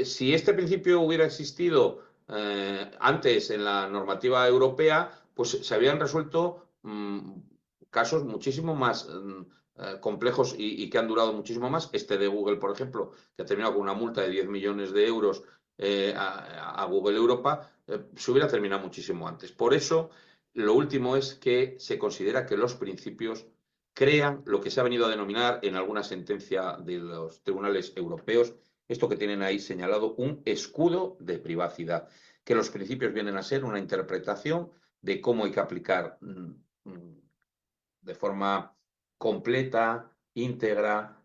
Si este principio hubiera existido antes en la normativa europea, pues se habían resuelto casos muchísimo más complejos y que han durado muchísimo más. Este de Google, por ejemplo, que ha terminado con una multa de 10 millones de euros a Google Europa, se hubiera terminado muchísimo antes. Por eso, lo último es que se considera que los principios crean lo que se ha venido a denominar en alguna sentencia de los tribunales europeos, esto que tienen ahí señalado, un escudo de privacidad, que los principios vienen a ser una interpretación de cómo hay que aplicar de forma completa, íntegra,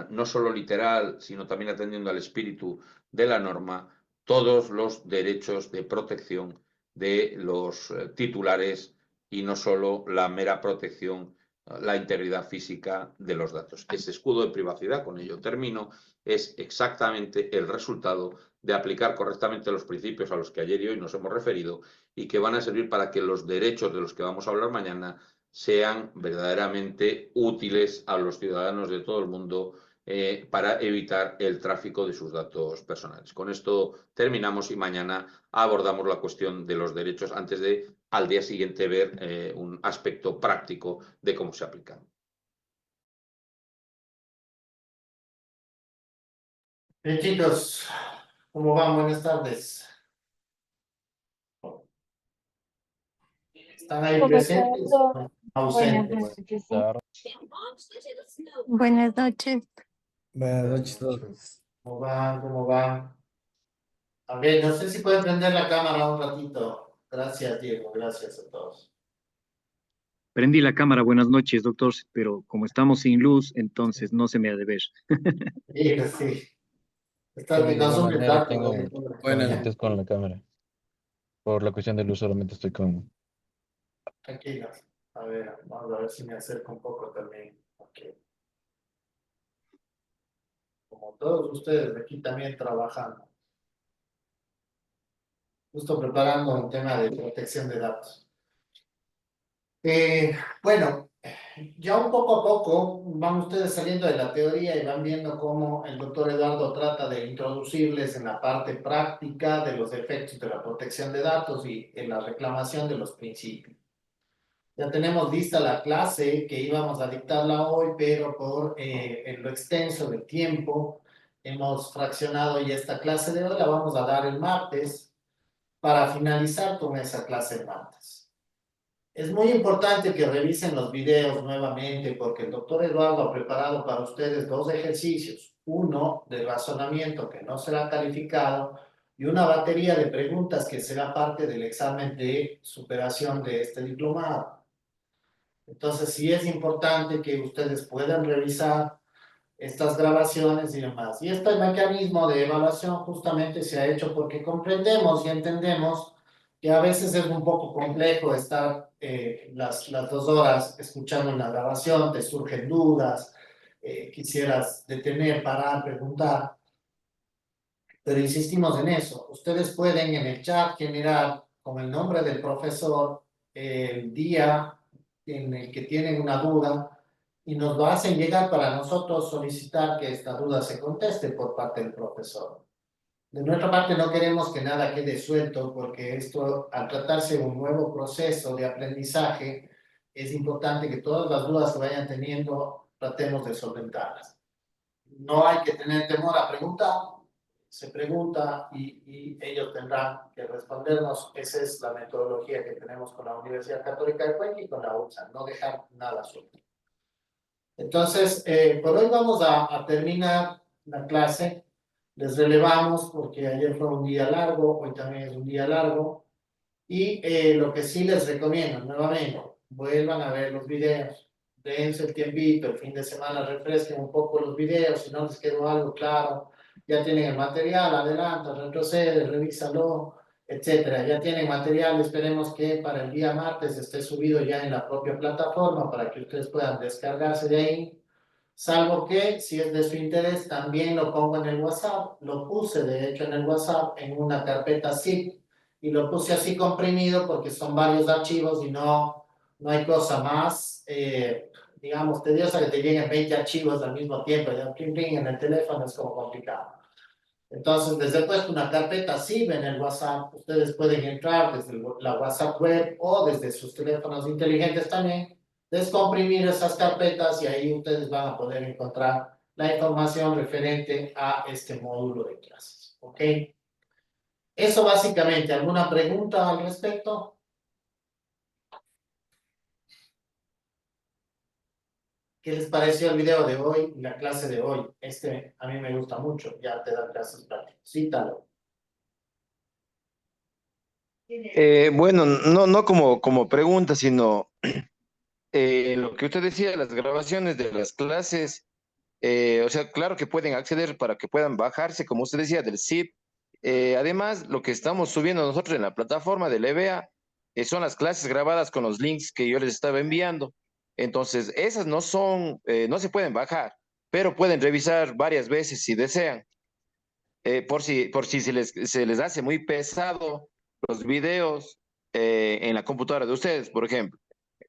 no solo literal, sino también atendiendo al espíritu de la norma, todos los derechos de protección de los titulares y no solo la mera protección, la integridad física de los datos. Ese escudo de privacidad, con ello termino, es exactamente el resultado de aplicar correctamente los principios a los que ayer y hoy nos hemos referido y que van a servir para que los derechos de los que vamos a hablar mañana sean verdaderamente útiles a los ciudadanos de todo el mundo para evitar el tráfico de sus datos personales. Con esto terminamos y mañana abordamos la cuestión de los derechos antes de al día siguiente ver un aspecto práctico de cómo se aplican. Bien, chicos, ¿cómo van? Buenas tardes. ¿Están ahí presentes? Buenas Ausentes. noches, sí. Buenas noches. Buenas noches a todos. ¿Cómo van? ¿Cómo van? A ver, no sé si pueden prender la cámara un ratito. Gracias, Diego. Gracias a todos. Prendí la cámara, buenas noches, doctor, pero como estamos sin luz, entonces no se me ha de ver. Sí, sí. Está Yo de que igual consume manera datos. tengo Buenas. inconvenientes con la cámara. Por la cuestión de luz solamente estoy con... Tranquilos. A ver, vamos a ver si me acerco un poco también. Ok. Como todos ustedes aquí también trabajando. Justo preparando un tema de protección de datos. Bueno, ya un poco a poco van ustedes saliendo de la teoría y van viendo cómo el doctor Eduardo trata de introducirles en la parte práctica de los efectos de la protección de datos y en la reclamación de los principios. Ya tenemos lista la clase que íbamos a dictarla hoy, pero por en lo extenso del tiempo hemos fraccionado ya esta clase de hoy, la vamos a dar el martes para finalizar con esa clase el martes. Es muy importante que revisen los videos nuevamente porque el doctor Eduardo ha preparado para ustedes 2 ejercicios. 1 del razonamiento que no será calificado y una batería de preguntas que será parte del examen de superación de este diplomado. Entonces, sí es importante que ustedes puedan revisar estas grabaciones y demás. Y este mecanismo de evaluación justamente se ha hecho porque comprendemos y entendemos que a veces es un poco complejo estar las 2 horas escuchando una grabación, te surgen dudas, quisieras detener, parar, preguntar, pero insistimos en eso. Ustedes pueden en el chat generar con el nombre del profesor el día en el que tienen una duda y nos lo hacen llegar para nosotros solicitar que esta duda se conteste por parte del profesor. De nuestra parte no queremos que nada quede suelto porque esto, al tratarse de un nuevo proceso de aprendizaje, es importante que todas las dudas que vayan teniendo tratemos de solventarlas. No hay que tener temor a preguntar, se pregunta y ellos tendrán que respondernos. Esa es la metodología que tenemos con la Universidad Católica de Cuenca y con la UTSA, no dejar nada suelto. Entonces, por hoy vamos a terminar la clase. Les relevamos porque ayer fue un día largo, hoy también es un día largo. Y lo que sí les recomiendo, nuevamente, vuelvan a ver los videos. Dense el tiempito, el fin de semana refresquen un poco los videos, si no les quedó algo claro. Ya tienen el material, adelanta, retrocede, revísalo, etcétera. Ya tienen material, esperemos que para el día martes esté subido ya en la propia plataforma para que ustedes puedan descargarse de ahí. Salvo que, si es de su interés, también lo pongo en el WhatsApp. Lo puse, de hecho, en el WhatsApp en una carpeta zip y lo puse así comprimido porque son varios archivos y no hay cosa más, digamos, tediosa que te lleguen 20 archivos al mismo tiempo. Ya en el teléfono es como complicado. Entonces, les he puesto una carpeta zip en el WhatsApp. Ustedes pueden entrar desde la WhatsApp web o desde sus teléfonos inteligentes también, descomprimir esas carpetas y ahí ustedes van a poder encontrar la información referente a este módulo de clases. ¿Ok? Eso básicamente. ¿Alguna pregunta al respecto? ¿Qué les pareció el video de hoy y la clase de hoy? A mí me gusta mucho. Ya te da clases prácticas. Cítalo. Bueno, no como pregunta, sino lo que usted decía, las grabaciones de las clases, o sea, claro que pueden acceder para que puedan bajarse, como usted decía, del zip. Además, lo que estamos subiendo nosotros en la plataforma del EBA son las clases grabadas con los links que yo les estaba enviando. Entonces, esas no son, no se pueden bajar, pero pueden revisar varias veces si desean. Por si se les hace muy pesado los videos en la computadora de ustedes, por ejemplo.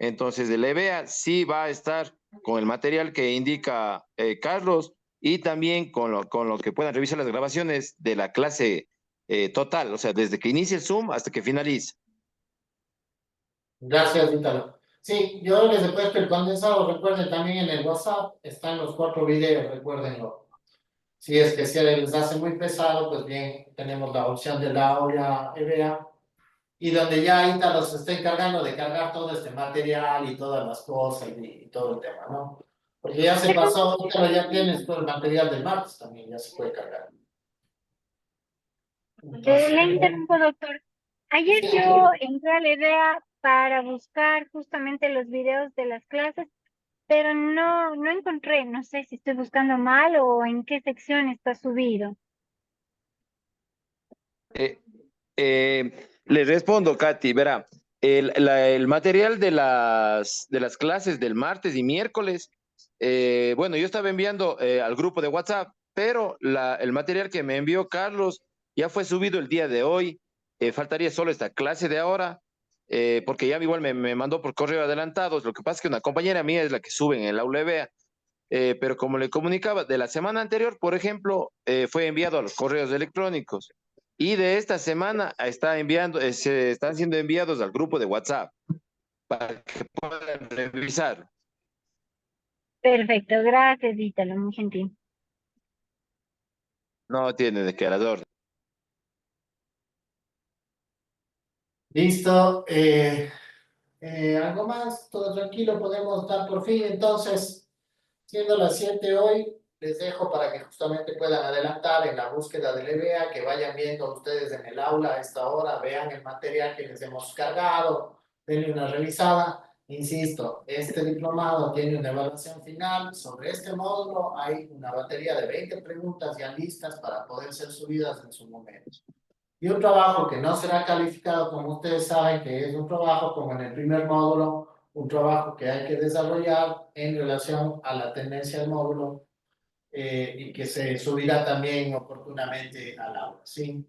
Entonces, el EBA sí va a estar con el material que indica Carlos y también con lo que puedan revisar las grabaciones de la clase total, o sea, desde que inicie el Zoom hasta que finalice. Gracias, Ítalo. Sí, yo les he puesto el condensado. Recuerden también en el WhatsApp están los 4 videos, recuérdenlo. Si es que se les hace muy pesado, pues bien, tenemos la opción de la aula EBA y donde ya Ítalo se está encargando de cargar todo este material y todas las cosas y todo el tema, ¿no? Porque ya se pasó, Ítalo, ya tienes todo el material del martes también, ya se puede cargar. Le interrumpo, doctor. Ayer Sí. yo entré a la idea para buscar justamente los videos de las clases, pero no encontré, no sé si estoy buscando mal o en qué sección está subido. Le respondo, Katy, verá, el material de las clases del martes y miércoles, bueno, yo estaba enviando al grupo de WhatsApp, pero el material que me envió Carlos ya fue subido el día de hoy. Faltaría solo esta clase de ahora, porque ya igual me mandó por correo adelantados. Lo que pasa es que una compañera mía es la que sube en el aula EBA, pero como le comunicaba, de la semana anterior, por ejemplo, fue enviado a los correos electrónicos. Y de esta semana se están siendo enviados al grupo de WhatsApp para que puedan revisar. Perfecto, gracias, Ítalo, muy gentil. No tiene de qué a las órdenes. Listo. ¿Algo más? Todo tranquilo, podemos dar por fin. Entonces, siendo las 7 hoy, les dejo para que justamente puedan adelantar en la búsqueda del EBA, que vayan viendo ustedes en el aula a esta hora, vean el material que les hemos cargado, denle una revisada. Insisto, este diplomado tiene una evaluación final. Sobre este módulo hay una batería de 20 preguntas ya listas para poder ser subidas en su momento. Y un trabajo que no será calificado, como ustedes saben, que es un trabajo como en el primer módulo, un trabajo que hay que desarrollar en relación a la tendencia del módulo y que se subirá también oportunamente al aula, ¿sí?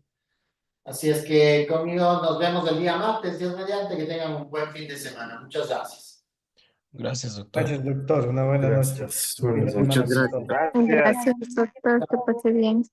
Así es que conmigo nos vemos el día martes, Dios mediante, que tengan un buen fin de semana. Muchas gracias. Gracias, doctor. Gracias, doctor. Una buena noche. Gracias. Buenas Fin de noches. Muchas semana. gracias. Gracias, doctor, que pase bien.